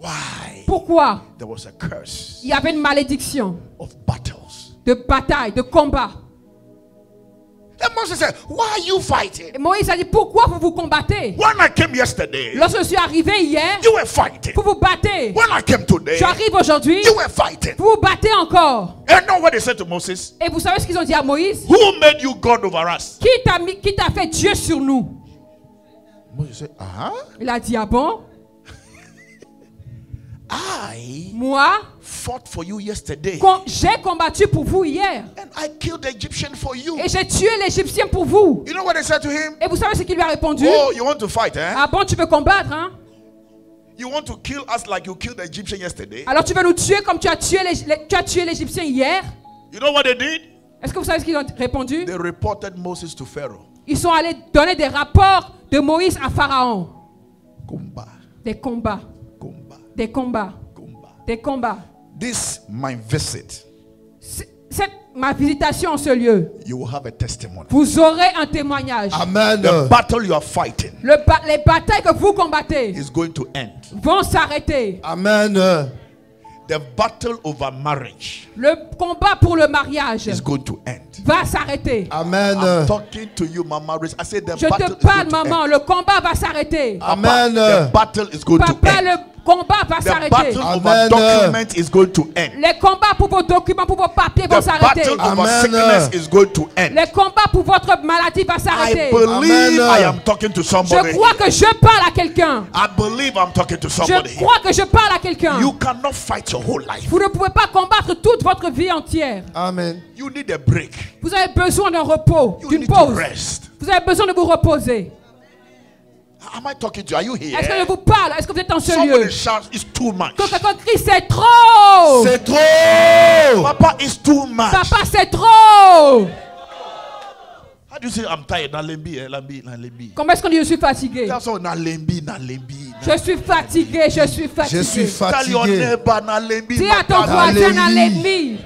Why? Pourquoi? There was a curse Il y avait une malédiction of battles de bataille, de combat. And Moses said, why are you fighting? Et Moïse a dit, pourquoi vous vous combattez? When I came yesterday, Lorsque je suis arrivé hier, you were fighting. vous vous battez. When I came today, J'arrive aujourd'hui, you were fighting. vous vous battez encore. And know what they said to Moses? Et vous savez ce qu'ils ont dit à Moïse? Who made you God over us? Qui t'a fait Dieu sur nous? Moses said, Il a dit, ah bon? I Moi, fought for you yesterday. j'ai combattu pour vous hier. And I killed the Egyptian for you. Et j'ai tué l'Égyptien pour vous. You know what they said to him? Et vous savez ce qu'il lui a répondu? Oh, you want to fight, eh? Ah bon, tu veux combattre, hein? You want to kill us like you killed the Egyptian yesterday? Alors tu veux nous tuer comme tu as tué l'Égyptien hier? You know what they did? Est-ce que vous savez ce qu'ils ont répondu? They reported Moses to Pharaoh. Ils sont allés donner des rapports de Moïse à Pharaon. Kumba, Des combats, kumba, des combats, kumba. des combats. This my visit. Ma visitation en ce lieu, You will have a testimony. vous aurez un témoignage. Amen. The battle you are fighting Les batailles que vous combattez is going to end. vont s'arrêter. Amen. The battle over marriage Le combat pour le mariage is going to end. va s'arrêter. Amen. I'm talking to you, Mama Rich. I said the Je battle te is parle, going to maman, end. le combat va s'arrêter. Amen. The battle is going to Papa, end. le combat va The s'arrêter. battle over Amen. document is going to end. Les combats pour vos documents, pour vos papiers vont The s'arrêter. battle over Amen. sickness is going to end. Les combats pour votre maladie vont I s'arrêter. believe Amen. I am talking to somebody. Je crois que je parle à quelqu'un. I believe I'm talking to somebody. Je crois que je parle à quelqu'un. You cannot fight your whole life. Vous ne pouvez pas combattre toute votre vie entière. Amen. You need a break. Vous avez besoin d'un repos, You d'une need to pause. rest. Vous avez besoin de vous reposer. Am I talking to you? Are you here? Est-ce que je vous parle? Est-ce que vous êtes en ce Somebody lieu? shouts, it's too much. Que quelqu'un crie, c'est trop! C'est trop. Papa, it's too much. Papa, c'est trop! How do you say I'm tired? Nalembi. Comment est-ce qu'on dit je suis fatigué? That's all. Nalembi. Je suis fatigué, je suis fatigué. Je suis Tell your fatigué. neighbor, Nalembi. Dis à ton voisin, Nalembi.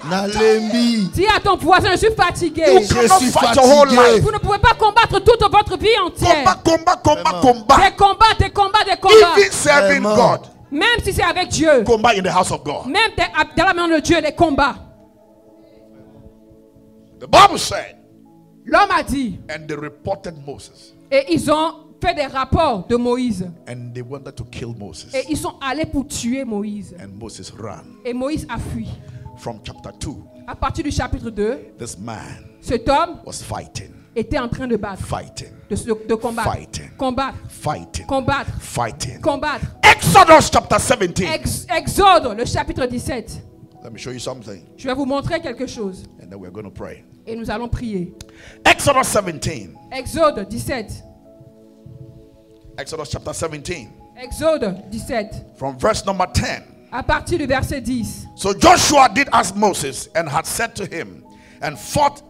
Nalembi. Dis à ton voisin, je suis fatigué. You Je cannot suis fight your whole fatigué. life. Vous ne pouvez pas combattre toute votre vie entière. Combat. Des combats, des combats, des combats. Even serving Vraiment. God. Même si c'est avec Dieu. Combat in the house of God. Même dans la main de Dieu, les combats. The Bible said, L'homme a dit, and they reported Moses, et ils ont fait des rapports de Moïse. and they wanted to kill Moses. Et ils sont allés pour tuer Moïse. And Moses ran. Et Moïse a fui. From chapter 2, À partir du chapitre 2, this man cet homme was fighting, était en train de battre, fighting, de combattre, Fighting. combattre, fighting, combattre, fighting. combattre. Exodus chapter 17. Exode, le chapitre 17. Let me show you something, Je vais vous montrer quelque chose. and then we're going to pray. Et nous allons prier. Exodus 17. Exode 17. Exodus chapter 17. Exode 17. From verse number 10. À partir du verset 10. So Joshua did as Moses and had said to him, and fought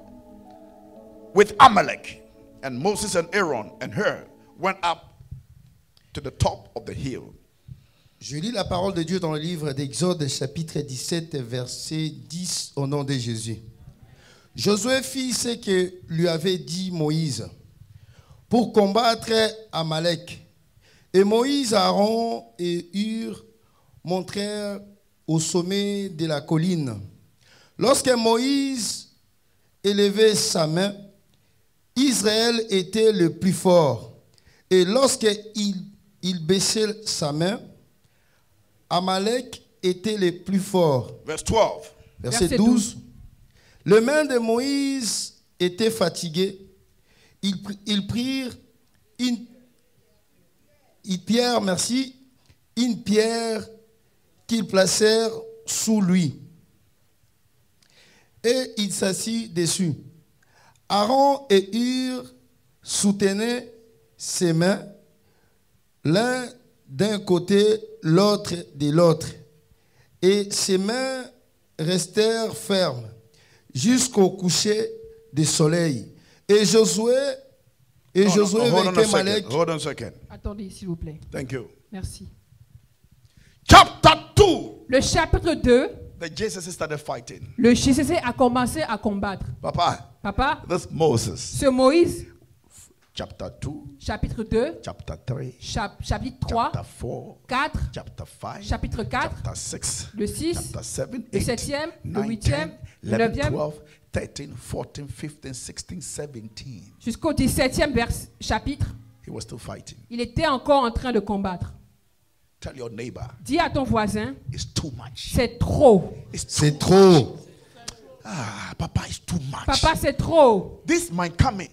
with Amalek. And Moses and Aaron and Hur went up to the top of the hill. Je lis la parole de Dieu dans le livre d'Exode, chapitre 17, verset 10, au nom de Jésus. Josué fit ce que lui avait dit Moïse pour combattre Amalek. Et Moïse, Aaron et Hur montèrent au sommet de la colline. Lorsque Moïse élevait sa main, Israël était le plus fort. Et lorsqu'il baissait sa main, Amalek était le plus fort. Verse 12. Verset Verset 12. Les mains de Moïse étaient fatiguées. Ils prirent une pierre qu'ils placèrent sous lui. Et il s'assit dessus. Aaron et Hur soutenaient ses mains, l'un d'un côté, l'autre de l'autre. Et ses mains restèrent fermes jusqu'au coucher du soleil. Et Josué vainquit Amalek. Hold on a second. Attendez, s'il vous plaît. Thank you. Merci. Chapter 2. Le chapitre 2, The JCC started fighting. le JCC a commencé à combattre. Papa, Papa, this Moses ce Moïse chapter 2, chapitre 2, chapter 3, chapitre 3, chapter 4, 4, chapter 5, chapitre 4, chapter 6, le 6, chapter 7, le 8, 7e, le 9, 8e, 10, le 11, 9e, 12, 13, 14, 15, 16, 17. jusqu'au 17e chapitre. He was still fighting. Il était encore en train de combattre. Tell your neighbor, Dis à ton voisin, it's too much. c'est trop. It's C'est too much. trop. Ah, Papa, it's too much. Papa, c'est trop. This my coming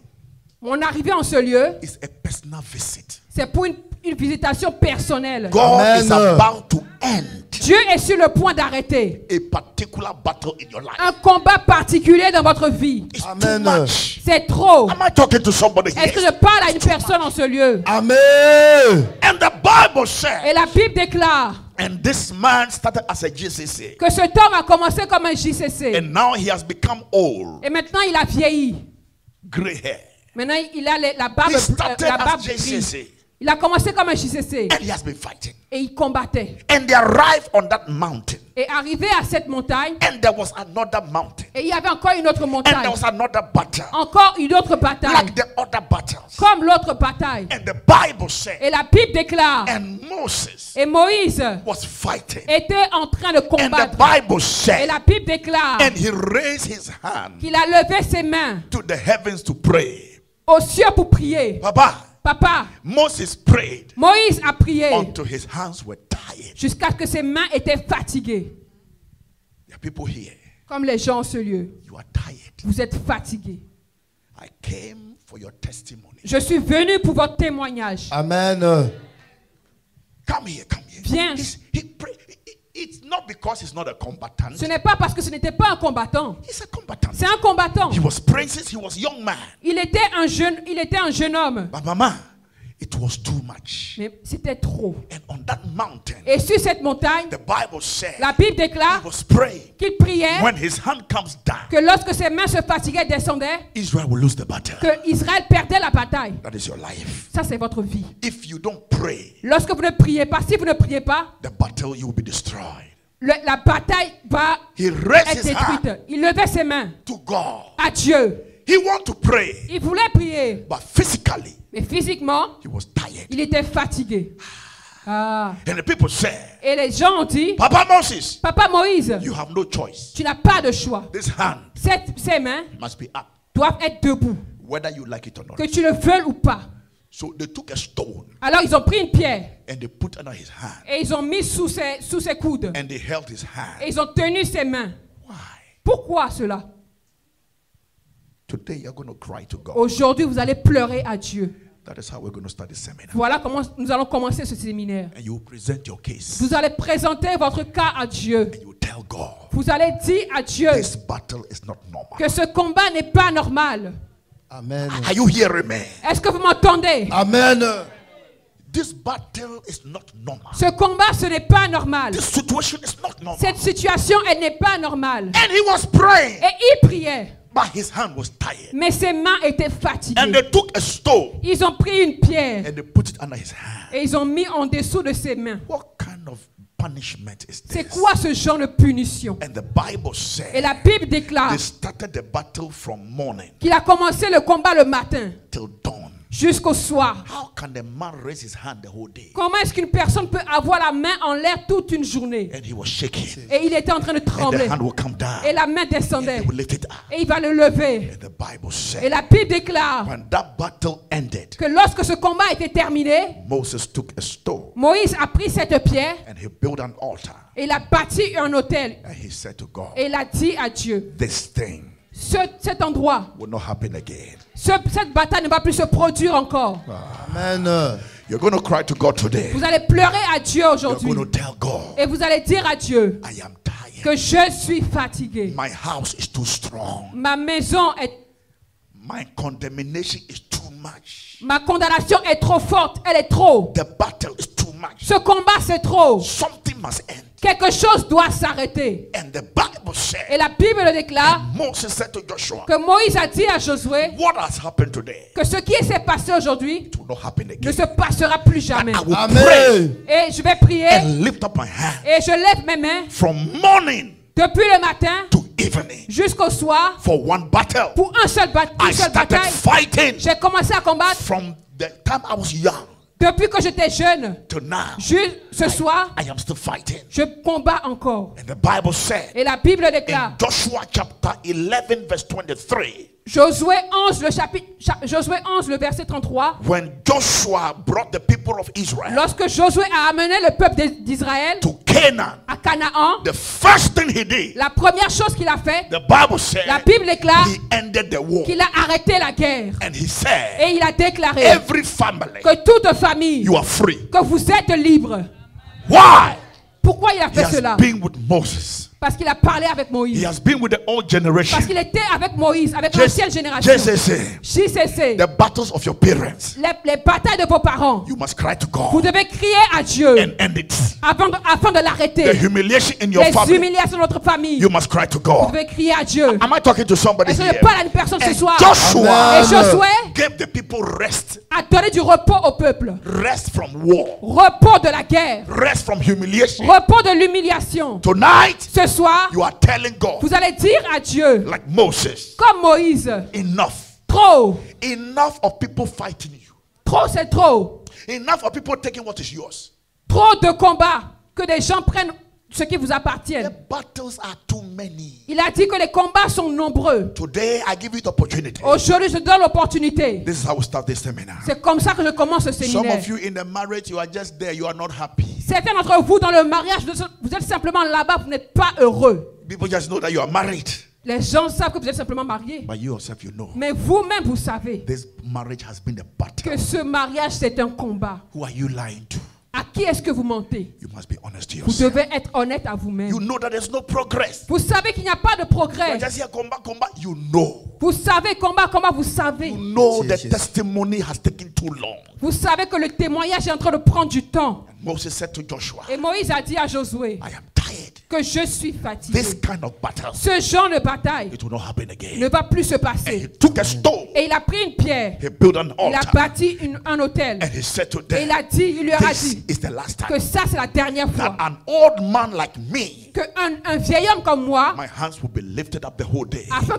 Mon arrivée en ce lieu, is a personal visit. c'est pour une visitation personnelle. God Amen. is about to end Dieu est sur le point d'arrêter a particular battle in your life. un combat particulier dans votre vie. It's Amen. too much. C'est trop. Am I talking to somebody Est-ce que here? je parle à une personne en ce lieu? Amen. And the Bible says, Et la Bible déclare and this man started as a GCC, que cet homme a commencé comme un JCC. and now he has become old, Et maintenant, il a vieilli. gray hair. Maintenant, il a la barbe, He started la barbe as grise. JCC, Il a commencé comme un JCC. and he has been fighting. Et il combattait. And they arrived on that mountain, Et arrivé à cette montagne, and there was another mountain, et il y avait encore une autre and montagne. there was another battle, Encore une autre bataille. like the other battles. Comme l'autre bataille. And the Bible said, Et la Bible déclare. and Moses Et Moïse was fighting, était en train de and the combattre. Bible Et said, la Bible déclare and he raised his hand qu'il a levé ses mains to the heavens to pray. aux cieux pour prier. Papa, Papa, Moses prayed Moïse a prié until his hands were tired. jusqu'à ce que ses mains étaient fatiguées. There are people here, Comme les gens en ce lieu. you are tired. Vous êtes fatigués. I came for your testimony. Je suis venu pour votre témoignage. Amen. Come here, come here. Viens. It's not because he's not a combatant. Ce n'est pas parce que ce n'était pas un combattant. He's a combatant. C'est un combattant. He was praying since he was young man. Il était un jeune homme. But mama, it was too much. Mais c'était trop. And on that mountain, Et sur cette montagne, the Bible said la Bible he déclare was praying. qu'il priait When his hand comes down, que lorsque ses mains se fatiguaient, descendaient, Israel will lose the battle. que Israël perdait la bataille. That is your life. Ça, c'est votre vie. If you don't pray, Lorsque vous ne priez pas, si vous ne priez pas, the battle you will be destroyed. la bataille va He raised être his hand détruite. Il levait ses mains to God. à Dieu. He wanted to pray, Il voulait prier, but physically mais physiquement, he was tired. il était fatigué. Ah. And the people said, Et les gens ont dit, Papa Moses, Papa Moïse, you have no choice. tu n'as pas de choix. This hand Ces mains must be up, doivent être debout, whether you like it or not. que tu le veuilles ou pas. So they took a stone Alors ils ont pris une pierre and they put under his hand, et ils ont mis sous ses coudes. and they held his hand. Et ils ont tenu ses mains. Why? Pourquoi cela? Today you're going to cry to God. Aujourd'hui, vous allez pleurer à Dieu. That is how we're going to start the seminar. Voilà comment nous allons commencer ce séminaire. And you present your case. Vous allez présenter votre cas à Dieu. And you tell God, Vous allez dire à Dieu this battle is not normal. que ce combat n'est pas normal. Amen. Are you hearing me? Est-ce que vous m'entendez? Amen. This battle is not normal. Ce combat, ce n'est pas normal. This situation is not normal. Cette situation, elle n'est pas normale. And he was praying, Et il priait, but his hand was tired. mais ses mains étaient And fatiguées. they took a stone Ils ont pris une pierre and they put it under his hand. et ils ont mis en dessous de ses mains. What kind of punishment is C'est this? quoi ce genre de punition? And the Bible Et said la Bible déclare they started the battle from morning qu'il a commencé le combat le matin till dawn. jusqu'au soir. How can the man raise his hand the whole day? Comment est-ce qu'une personne peut avoir la main en l'air toute une journée? And he was shaking. Et il était en train de And the trembler. hand will come down. Et la main And they descendait. will lift it up. Et il va le lever. And the Bible Et said la Bible déclare when that battle ended, que lorsque ce combat était terminé, Moses took a stone Moïse a pris cette pierre and he built an altar. et il a bâti un autel. And he said to God, Et il a dit à Dieu, this thing cet endroit, will not happen again. cette bataille ne va plus se produire encore. Amen. You're going to cry to God today. Vous allez pleurer à Dieu You're aujourd'hui. going to tell God, Et vous allez dire à Dieu I am tired. que je suis fatigué. My house is too strong. Ma maison My condemnation is too much. ma condamnation est trop forte. Elle est trop. The battle is too much. Ce combat, c'est trop. Something must end. Quelque chose doit s'arrêter. And the Bible Et said, la Bible le déclare Moses said to Joshua, que Moïse a dit à Josué what has happened today? que ce qui s'est passé aujourd'hui It will not happen ne again. se passera plus jamais. I will pray Amen. Et je vais prier and lift up my hand et je lève mes mains from morning depuis le matin to evening jusqu'au soir, for one battle. pour une seule I started bataille, fighting j'ai commencé à combattre from the time I was young depuis que j'étais jeune. to now. Juste ce soir, I am still fighting. je combats encore. And the Bible said Et la Bible déclare, in Joshua chapter 11 verse 23, Josué 11, Josué 11, le verset 33, when Joshua brought the people of Israel lorsque Josué a amené le peuple d'Israël to Canaan, à Canaan, the first thing he did, la première chose qu'il a fait, the Bible said, la Bible déclare he ended the war. qu'il a arrêté la guerre. And he said, Et il a déclaré every family, que toute famille, you are free. que vous êtes libre. Why? Pourquoi il a He fait has cela? been with Moses. Parce qu'il a parlé avec He Moïse. has been with the old generation. Parce qu'il était avec Moïse, avec l'ancienne génération. JCC, JCC, the battles of your parents, les batailles de vos parents, you must cry to vous God devez crier à Dieu and end it. afin de The l'arrêter. humiliation in your Les family, humiliations de notre famille, you must cry to vous God. devez crier à Dieu. Am I talking to somebody Est-ce que here? je parle à une personne ce And soir? Joshua Et Josué gave the people rest. a donné du repos au peuple. Rest from war. Repos de la guerre. Rest from humiliation. Repos de l'humiliation. Tonight, Ce soir, you are telling God, vous allez dire à Dieu, like Moses, comme Moïse, enough. trop. Enough of people fighting you. Trop, c'est trop. Enough of people taking what is yours. Trop de combats. Que des gens prennent ce qui vous appartient. The battles are too many. Il a dit que les combats sont nombreux. Today, I give you the opportunity. Aujourd'hui, je donne l'opportunité. This is how we start this seminar. C'est comme ça que je commence ce Some séminaire. of you in the marriage, you are just there, you are not happy. Certains d'entre vous dans le mariage, vous êtes simplement là-bas, vous n'êtes pas heureux. People just know that you are married. Les gens savent que vous êtes simplement mariés. But you yourself, you know. Mais vous-même, vous savez This marriage has been a battle. que ce mariage, c'est un combat. Who are you lying to? À qui est-ce que vous mentez? You must be honest to Vous yourself. devez être honnête à vous-même. You know that there's no progress. Vous savez qu'il n'y a pas de You progrès. just hear combat, combat. You know. Vous savez combat, vous savez. You know the Yes. testimony has taken too long. Vous savez que le témoignage est en train de prendre du temps. Moses said to Joshua, Et Moïse a dit à Josué I am tired. que je suis fatigué. This kind of battle, Ce genre de bataille it will not happen ne again. va plus se And he passer. took a stone. Et il a pris une pierre. He built an Il a altar. bâti un hôtel. And he said to Et them, il a dit, il leur a this dit is the last que time ça c'est la dernière that fois. an old man like me, Que un vieil homme comme moi, my hands will be lifted up the whole day. afin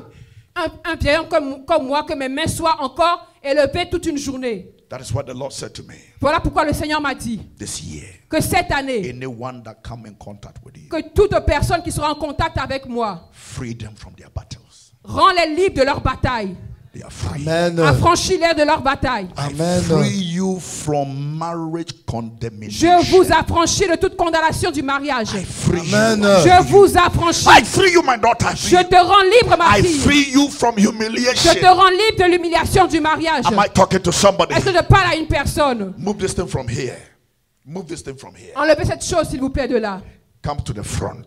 un vieil homme comme moi, que mes mains soient encore élevées toute une journée. That is what the Lord said to me Voilà pourquoi le Seigneur m'a dit this year. que cette année, Anyone that come in contact with you, que toute personne qui sera en contact avec moi, free them from their battles. rend-les libres de leur bataille. They are free. Amen. Affranchis-les de leur bataille. Amen. Free you from marriage condemnation. Je vous affranchis de toute condamnation du mariage. I free Amen. you. Je vous affranchis. I free you, my daughter. I free Je you. te rends libre, ma I fille. free you from Je humiliation. te rends libre de l'humiliation du mariage. Am I talking to somebody? Est-ce que je parle à une personne? Move this thing from here. Move this thing from here. Enlevez cette chose, s'il vous plaît, de là. Come to the front.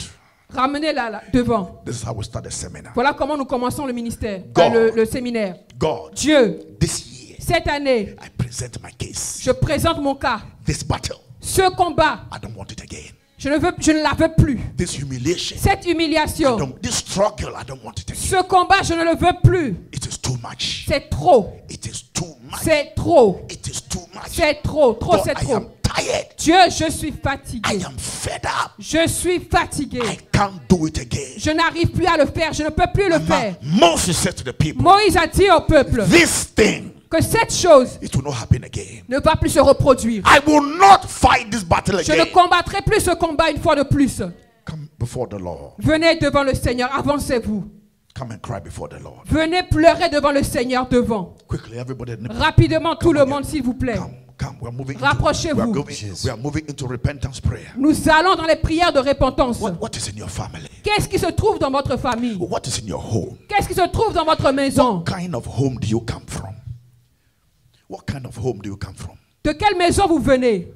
Ramenez-la là, devant. This is how we start the seminar. Voilà comment nous commençons le ministère, God. le séminaire. God, Dieu, this year, cette année, I present my case. je présente mon cas. This battle, Ce combat, I don't want it again. je ne la veux plus. This humiliation, Cette humiliation, this struggle, I don't want it again. ce combat, je ne le veux plus. It is too much. C'est trop. It is too much. C'est trop. It is too much. C'est trop. Trop, God, c'est I trop. am tired. Dieu, je suis fatigué. I am fed up. Je suis fatigué. I can't do it again. Je n'arrive plus à le faire. Je ne peux plus le faire. Moses said to the people, Moïse a dit au peuple this thing, que cette chose it will not happen again. ne va plus se reproduire. I will not fight this battle Je ne again. combattrai plus ce combat une fois de plus. Come before the Lord. Venez devant le Seigneur. Avancez-vous. Come and cry before the Lord. Venez pleurer devant le Seigneur devant. Quickly, everybody. Rapidement, tout le monde, s'il vous plaît. Come. We're moving. Rapprochez-vous. We are moving into repentance prayer. Nous allons dans les prières de repentance. What is in your family? Qu'est-ce qui se trouve dans votre famille? What is in your home? Qu'est-ce qui se trouve dans votre maison? What kind of home do you come from? What kind of home do you come from? De quelle maison vous venez?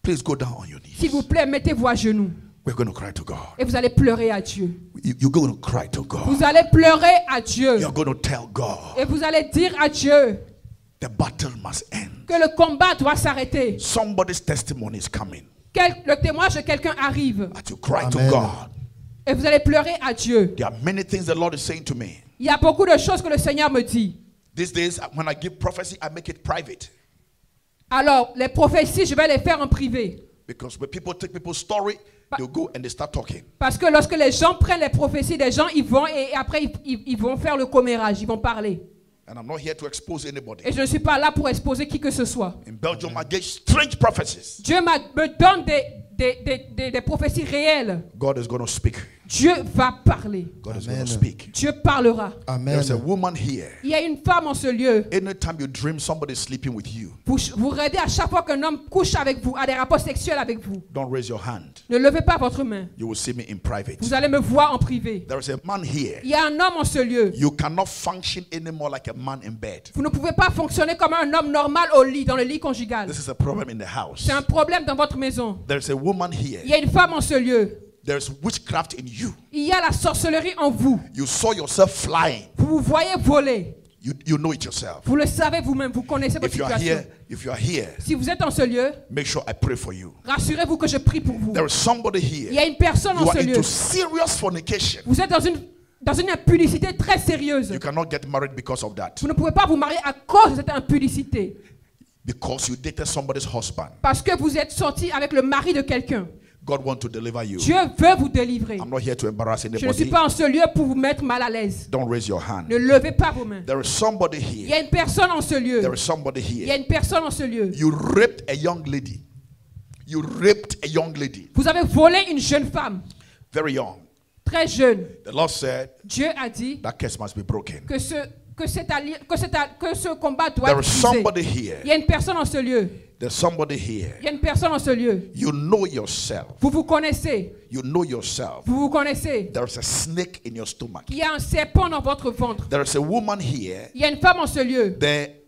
Please go down on your knees. S'il vous plaît, mettez-vous à genoux. We're going to cry to God. Et vous allez pleurer à Dieu. You're going to cry to God. Vous allez pleurer à Dieu. You're going to tell God Et vous allez dire à Dieu the battle must end. que le combat doit s'arrêter. Somebody's testimony is coming. Le témoignage de quelqu'un arrive. As you cry to Amen. God, Et vous allez pleurer à Dieu. there are many things the Lord is saying to me. Il y a beaucoup de choses que le Seigneur me dit. These days, when I give prophecy, I make it private. Alors, les prophéties, je vais les faire en privé. Because when people take people's story, They'll go and they start talking. Parce que lorsque les gens prennent les prophéties des gens, ils vont et après ils vont faire le commérage, ils vont parler. And I'm not here to expose anybody. Et je ne suis pas là pour exposer qui que ce soit. In Belgium, I get strange prophecies. Dieu me donne des prophéties réelles. God is going to speak. Dieu va parler. God is Amen. going to speak. Dieu parlera. Amen. There's a woman here. Il y a une femme en ce lieu. Anytime you dream somebody sleeping with you, Vous rêvez à chaque fois qu'un homme couche avec vous, a des rapports sexuels avec vous. don't raise your hand. Ne levez pas votre main. You will see me in private. Vous allez me voir en privé. There is a man here. Il y a un homme en ce lieu. You cannot function anymore like a man in bed. Vous ne pouvez pas fonctionner comme un homme normal au lit, dans le lit conjugal. This is a problem in the house. C'est un problème dans votre maison. There's a woman here. Il y a une femme en ce lieu. There's witchcraft in you. Il y a la sorcellerie en vous. You saw yourself flying. Vous vous voyez voler. You know it yourself. Vous le savez vous-même. Vous connaissez votre situation. If you are here, Si vous êtes en ce lieu, make sure I pray for you. rassurez-vous que je prie pour vous. There is somebody Il y here. a une personne You en are ce lieu. into serious fornication. Vous êtes dans une impunicité très sérieuse. You cannot get married because of that. Vous ne pouvez pas vous marier à cause de cette impunicité. Because you dated somebody's husband. Parce que vous êtes sorti avec le mari de quelqu'un. God wants to deliver you. Dieu veut vous délivrer. I'm not here to embarrass Je ne suis anybody. pas en ce lieu pour vous mettre mal à l'aise. Don't raise your hand. Ne levez pas vos mains. There is somebody Il y here. a une personne en ce lieu. There is somebody Il y a here. une personne en ce lieu. You raped a young lady. You raped a young lady. Vous avez volé une jeune femme, Very young. très jeune. The Lord said Dieu a dit that curse must be broken. que ce combat doit There être is brisé. somebody here. Il y a une personne en ce lieu. There's somebody here. Il y a une personne en ce lieu. You know yourself. Vous vous connaissez. You know yourself. Vous vous connaissez. There is a snake in your stomach. Il y a un serpent dans votre ventre. There is a woman here. Il y a une femme en ce lieu.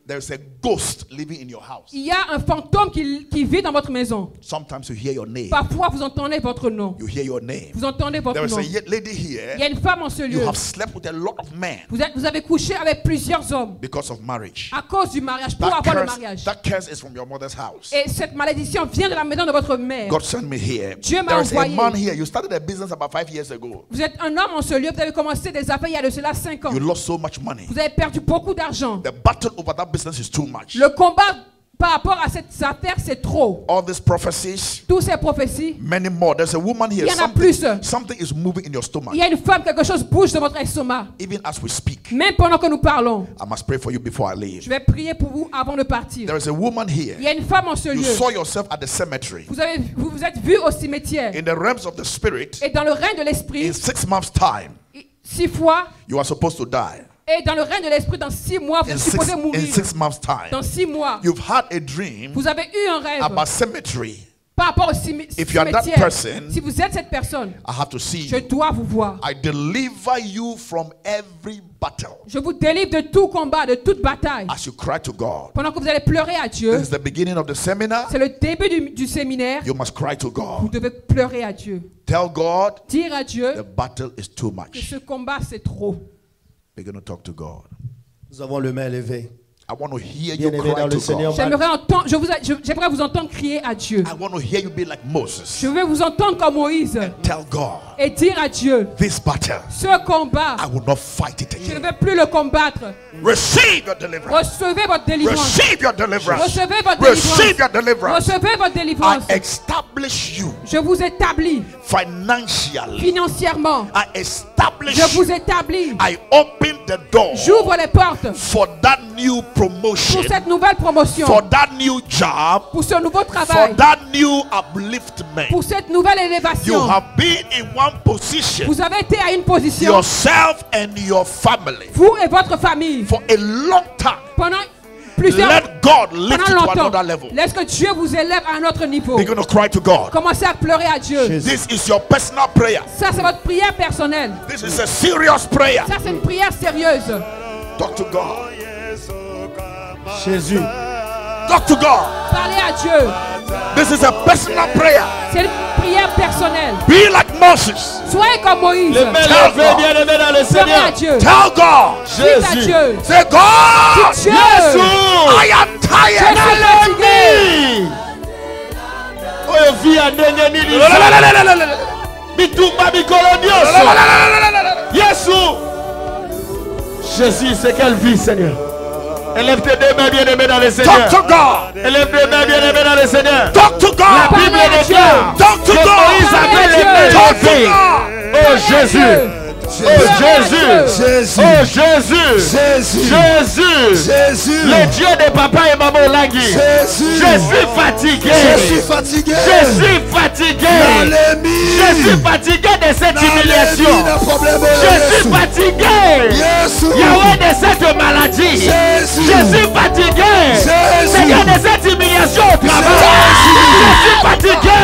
There's a ghost living in your house. Il y a un fantôme qui vit dans votre maison. Sometimes you hear your name. Parfois, vous entendez votre nom. You hear your name. Vous entendez votre There is nom. a lady Il y a here. une femme en ce You lieu. have slept with a lot of men Vous avez couché avec plusieurs hommes because of marriage. à cause du mariage, pour avoir le mariage. That curse is from your mother's house. Et cette malédiction vient de la maison de votre mère. God sent me here. Dieu m'a There is a envoyé. man here. You started a business about 5 years ago. Vous êtes un homme en ce lieu, vous avez commencé des affaires il y a de cela 5 ans. You lost so much money. Vous avez perdu beaucoup d'argent. The battle over that business is too much. Le combat par rapport à cette affaire, c'est trop. All these prophecies, Toutes ces prophéties, many more. There's a woman here. Il y en a plus. Something is moving in your stomach. il y a une femme, quelque chose bouge dans votre estomac. Even as we speak, Même pendant que nous parlons, I must pray for you before I leave. je vais prier pour vous avant de partir. There is a woman Il y here. a une femme en ce You lieu. saw yourself at the cemetery. Vous vous êtes vu au cimetière. In the realms of the spirit, Et dans le règne de l'esprit, in 6 months' time, 6 fois. you are supposed to die. Et dans le règne de l'esprit, dans 6 mois, vous In êtes supposé in mourir. 6 months' time, Dans 6 mois, you've had a dream vous avez eu un rêve about cemetery. par rapport au If you are that cimetière. person, Si vous êtes cette personne, I have to see je you. dois vous voir. I deliver you from every battle Je vous délivre de tout combat, de toute bataille. as you cry to God. Pendant que vous allez pleurer à Dieu, This is the beginning of the seminar. c'est le début du séminaire. You must cry to Vous God. devez pleurer à Dieu. Tell God Dire à Dieu the battle is too que much. ce combat, c'est trop. We're going to talk to God. Nous avons le main levé. I want to hear you Bien-aimé cry dans le to Seigneur. God. J'aimerais vous entendre crier à Dieu. I want to hear you be like Moses. Je vais vous entendre comme Moïse Tell God, et dire à Dieu, this battle, ce combat, I will not fight it je ne again. vais plus le combattre. Receive your deliverance. Recevez votre délivrance. Receive your deliverance. Recevez votre Receive your délivrance. deliverance. Recevez votre I délivrance. establish you Je vous établis financially. financièrement. I establish Je vous you. établis. I open the door J'ouvre les portes for that new promotion, pour cette nouvelle promotion, for that new job, pour ce nouveau for travail, that new upliftment. pour cette nouvelle You élévation. have been in one position, Vous avez été à une position, yourself and your family, vous et votre famille, for a long time. pendant plusieurs Let God lift you pendant to longtemps. another level. Laisse que Dieu vous élève à un autre niveau. You're going to cry to God. Commencez à pleurer à Dieu. This is your personal prayer. Ça, c'est votre prière personnelle. This is a serious prayer. Ça, c'est une prière sérieuse. Talk to God. Jésus. Talk to God. Parlez à Dieu. This is a personal prayer. C'est une prière personnelle. Be like Moses. Soyez comme Moïse. Les mains levées, bien-aimé dans le Pleurez à Seigneur. Dieu. Tell God. Dites à Jésus. Dieu. Say, God, Dites Dieu. I am Je tired. suis fatigué. Oyo vi a ndenge nini bitumba mikolo nyonso. Yesu. Jésus, c'est quelle vie, Seigneur? Élève tes deux mains bien-aimés dans le Seigneur. Talk to God. Élève tes mains bien-aimés dans le Seigneur. Talk to La God. Bible déclare Talk to que Moïse God. avait les mains Talk to levées. God. Oh Jésus. Oh Jésus. Jésus. Oh Jésus. Jésus. Jésus. Jésus. Le Dieu de papa et maman Langui. Jésus. Je suis fatigué. Je suis fatigué. Je suis fatigué. Nalémi. Je suis fatigué de cette humiliation. Je suis fatigué. Yahweh, de cette maladie. Jésus. Je suis fatigué. Jésus. Seigneur, de cette humiliation au travail. Je suis fatigué.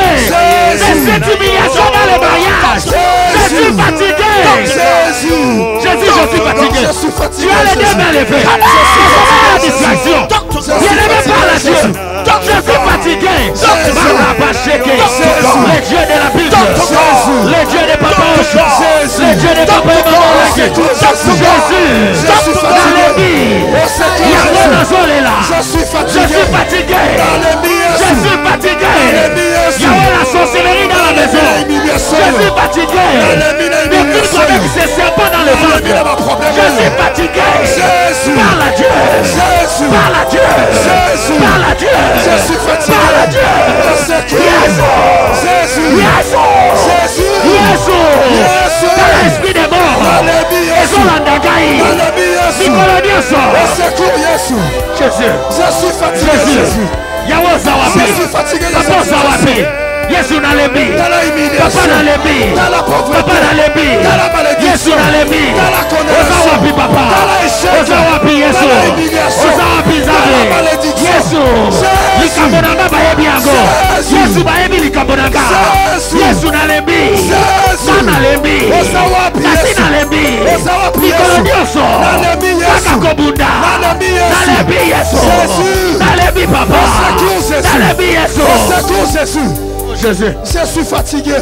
De cette humiliation dans le mariage. Je suis fatigué. Jésus. Jésus, je suis fatigué. Je suis fatigué. Tu as les deux mains levées. La distraction. Bien-aimé par la Dieu. Je suis fatigué. Le Dieu de la Bible. Le Dieu de papa Ocho. Le Dieu de papa et maman Langui. Jésus. Dans les vies. Yahweh Nazol est là. Je suis fatigué. Je suis fatigué. Yahweh la sorcellerie dans la maison. Je suis fatigué. Depuis avec ces serpents dans le ventre. Je suis fatigué. Par la Dieu. Par la Dieu. Par la Dieu. Je suis fatigué. Par la Dieu. Jésus. Yesu. Dans l'esprit des morts. Ezolandagaï. Jésus. Je suis fatigué. Jésus. Yahweh Zawapi. Je suis fatigué. Papa Zawapi. Yesu Nalebi. Papa Nalebi. Papa Nalebi. Yesu Nalebi. Ozawapi Papa. Ozawapi Yesu. Ozawapi Zare. Yesu. Likabonanga bayebi yango. Yesu bayebi likabonanga. Yesu Nalebi. Nalebi. Nasi Nalebi. Mikolo nyonso. Kaka kobunda. Nalebi Yesu. Nalebi Papa. Nalebi Yesu. Jésus. Je suis fatigué.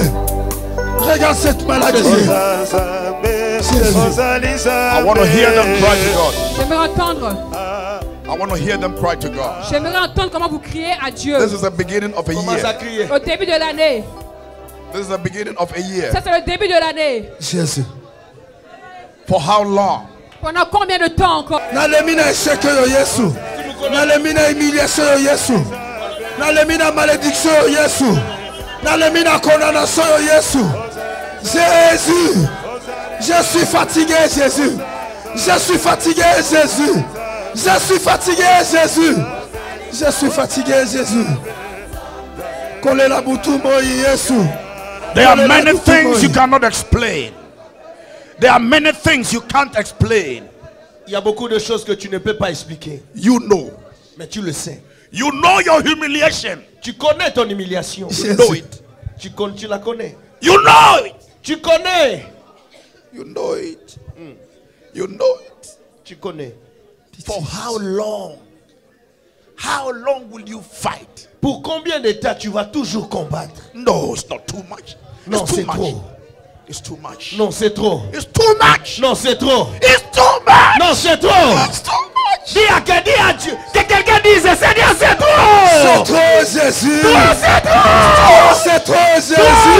Regarde cette maladie. I want to hear them cry to God. J'aimerais entendre. I want to hear them cry to God. J'aimerais entendre comment vous criez à Dieu. This is the beginning of a Commence à year. crier. Au début de l'année. This is the beginning of a year. Ça, c'est le début de l'année. Jésus. For how long? Pendant combien de temps encore? Nalemina échec yo Yesu. Nalemina humiliation yo Yesu. Nalemina malédiction yo Yesu. Nalemina condamnation yo Yesu. Jésus. Je suis fatigué Jésus. Je suis fatigué Jésus. Je suis fatigué Jésus. Je suis fatigué Jésus. Kolela butu moi Yesu. There are many things you cannot explain. There are many things you can't explain. Il y a beaucoup de choses que tu ne peux pas expliquer. You know. Mais tu le sais. You know your humiliation. Tu connais ton humiliation. You know it. Tu la connais. You know it. Tu connais. You know it. You know it. Tu connais. For how long? How long will you fight? Pour combien de temps tu vas toujours combattre? No, it's not too much. Non, It's too c'est much. trop. It's too much. Non, c'est trop. It's too much. Non, c'est trop. It's too much. Non, c'est trop. It's too much. Dis à Dieu. Que quelqu'un dise, Seigneur, c'est C'est trop. trop Jésus. C'est trop. C'est trop Jésus.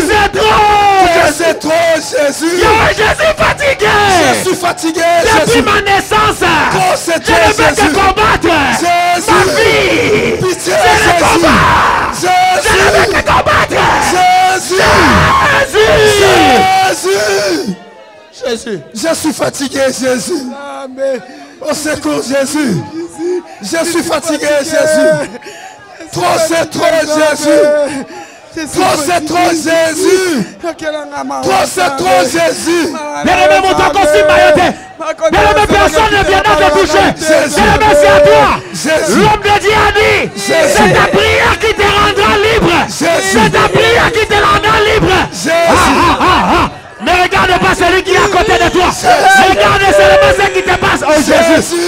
C'est trop. C'est trop Jésus. Je suis fatigué. Je suis fatigué Depuis Jésus. ma naissance, Oh, c'est je ne veux que Jésus. combattre Jésus. ma vie. Pitié Je ne Jésus. combat. Je ne veux Jésus. que combattre. Jésus. Jésus. Jésus. Jésus. Je suis fatigué Jésus. Amen. Au secours Jésus. Je suis fatigué Jésus. Trop c'est trop Jésus. Trop c'est trop Jésus. Trop c'est trop Jésus. Bien-aimé, mon temps consigne Mayotte. Bien-aimé, personne ne viendra te toucher. Bien-aimé, c'est à toi. Jésus. L'homme de Dieu a dit, c'est ta prière qui te rendra libre. C'est ta prière qui te rendra libre. Jésus. Ne regarde pas celui qui est à côté de toi. Regarde seulement ce qui te passe. Oh Jésus. Jésus.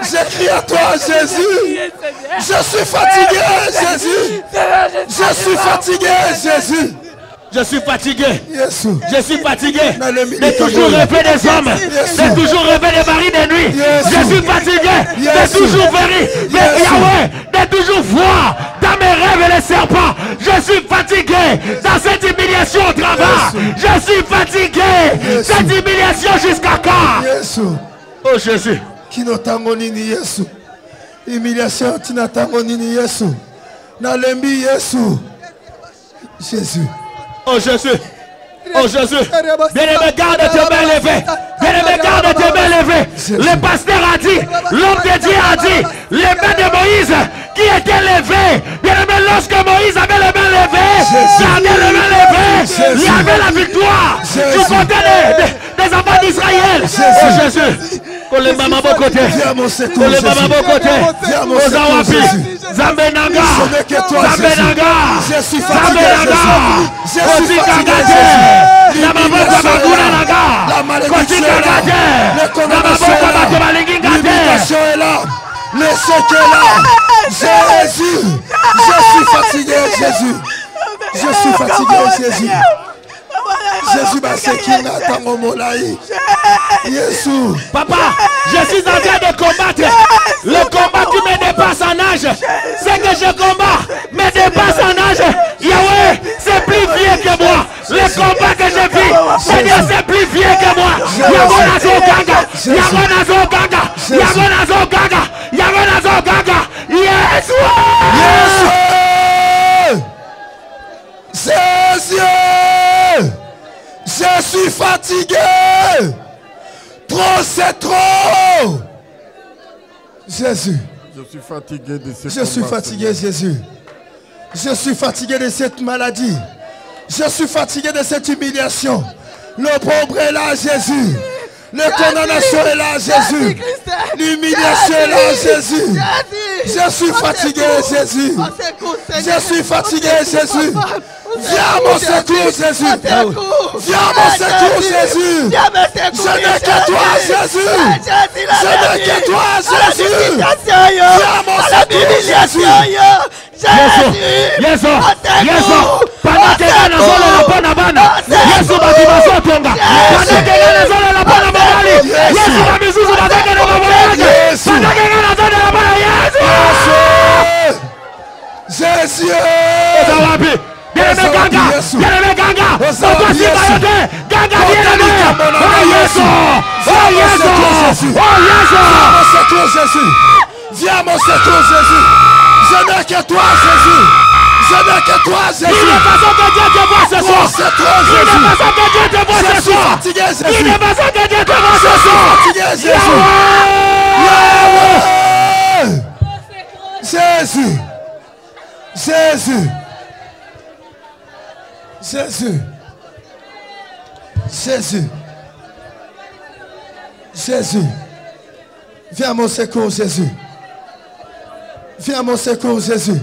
J'écris à toi Jésus. Je suis fatigué Jésus. Je suis fatigué Jésus. Je suis fatigué. Jésus. Je suis fatigué De de toujours rêver des hommes, de toujours rêver des maris des nuits. Je suis fatigué de toujours venir, mais Yahweh, de toujours voir dans mes rêves les serpents. Je suis fatigué dans cette humiliation au travail. Je suis fatigué. Cette humiliation jusqu'à quand? Jésus. Oh Jésus. Kinotango nini Yesu. Humiliation tinatango nini Yesu. Nalembi Yesu. Jésus. Oh Jésus. Oh Jésus. Bien-aimé, garde tes mains levées. Bien-aimé, garde tes mains levées. Le pasteur a dit, l'homme de Dieu a dit, les mains de Moïse qui étaient levées. Bien-aimé, lorsque Moïse avait les mains levées, gardez les mains levées, il y avait la victoire du côté des enfants d'Israël. Oh Jésus. Pour les mamans à côté. Pour les mamans à côté. Aux Awapi. Zambenanga. Zambenanga. Zambenanga. Aussi Kangate. La maman de Magounanaga. Aussi Kangate. La maman de Malingingate. Est là. Le sec est là. Jésus. Je suis fatigué, Jésus. Je suis fatigué, Jésus. Jésus Basekina Tangomolaï. Jésus. Papa, je suis en train de combattre. Le combat qui me dépasse en âge. C'est que je combats me dépasse en âge. Yahweh, c'est plus vieux que moi. Le combat que je vis, c'est plus vieux que moi. Yahweh Nazo Ganga. Yahweh Nazo Ganga. Yahweh Nazo Ganga. Yahweh Nazo Ganga. Yes. Jésus. Je suis fatigué. Trop, c'est trop. Jésus. Je suis fatigué de ce Je suis fatigué, Jésus. Je suis fatigué de cette maladie. Je suis fatigué de cette humiliation. Le pauvre est là, Jésus. La condamnation est là, Jésus. L'humiliation est là, Jésus. Je suis fatigué, Jésus. Je suis fatigué, Jésus. Viens à mon secours, Jésus. Viens à mon secours, Jésus. Je n'ai que toi, Jésus. Je n'ai que toi, Jésus. Viens à mon secours, Jésus. Yesu. Pendant que les gens sont là, Yesu va dire Tonga. Pendant que les gens sont là, Yesu va dire Pendant que les gens sont là, Jésus. Bien-aimé Ganga, Ganga, bien-aimé. Oh Yesu. Viens à mon secours, Jésus. Je n'ai que toi, Jésus. Je n'ai que toi, Jésus. Il n'est pas que Dieu te voit ce soir. C'est trop, Jésus. Il n'est pas que Dieu te voit ce soir. Fatigué, Jésus. Il n'est pas que Dieu te voit ce soir. Fatigué, Jésus. Jésus. Jésus. Jésus. Jésus. Viens à mon secours, Jésus. Viens à mon secours, Jésus.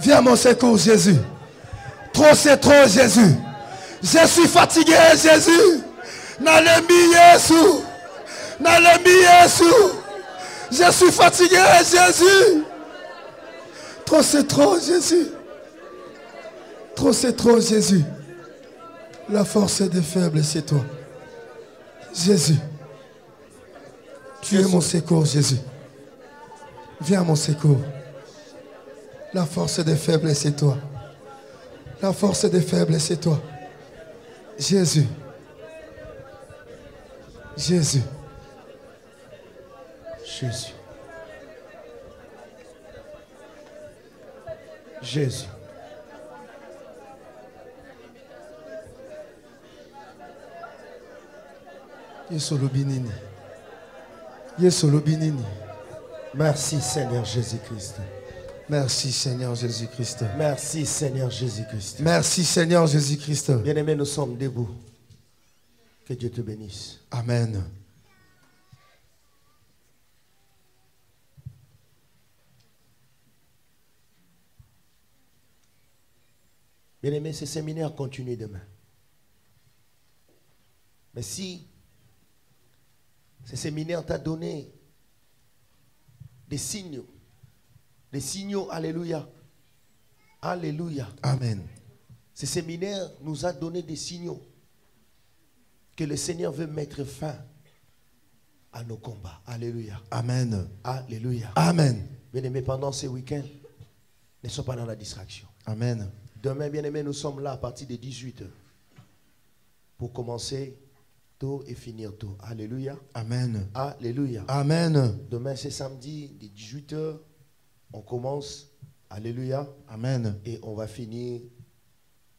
Viens à mon secours, Jésus. Trop, c'est trop, Jésus. Je suis fatigué, Jésus. Nalembi Yesu. Nalembi Yesu. Je suis fatigué, Jésus. Trop, c'est trop, Jésus. Trop, c'est trop, Jésus. La force des faibles, c'est toi. Jésus. Tu es mon secours, Jésus. Viens à mon secours. La force des faibles, c'est toi. La force des faibles, c'est toi. Jésus. Jésus. Jésus. Jésus. Yesu Lobinini. Yesu Lobinini. Merci Seigneur Jésus-Christ. Merci Seigneur Jésus-Christ. Merci Seigneur Jésus-Christ. Merci Seigneur Jésus-Christ. Bien-aimés, nous sommes debout. Que Dieu te bénisse. Amen. Bien-aimés, ce séminaire continue demain. Mais si ce séminaire t'a donné des signaux, alléluia. Alléluia. Amen. Ce séminaire nous a donné des signaux que le Seigneur veut mettre fin à nos combats. Alléluia. Amen. Alléluia. Amen. Bien-aimés, pendant ces week-ends, ne sois pas dans la distraction. Amen. Demain, bien-aimés, nous sommes là à partir de 18h pour commencer tôt et finir tôt. Alléluia. Amen. Alléluia. Amen. Demain, c'est samedi, de 18h, on commence. Alléluia. Amen. Et on va finir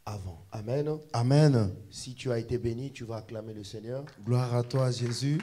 avant. Amen. Amen. Si tu as été béni, tu vas acclamer le Seigneur. Gloire à toi, Jésus.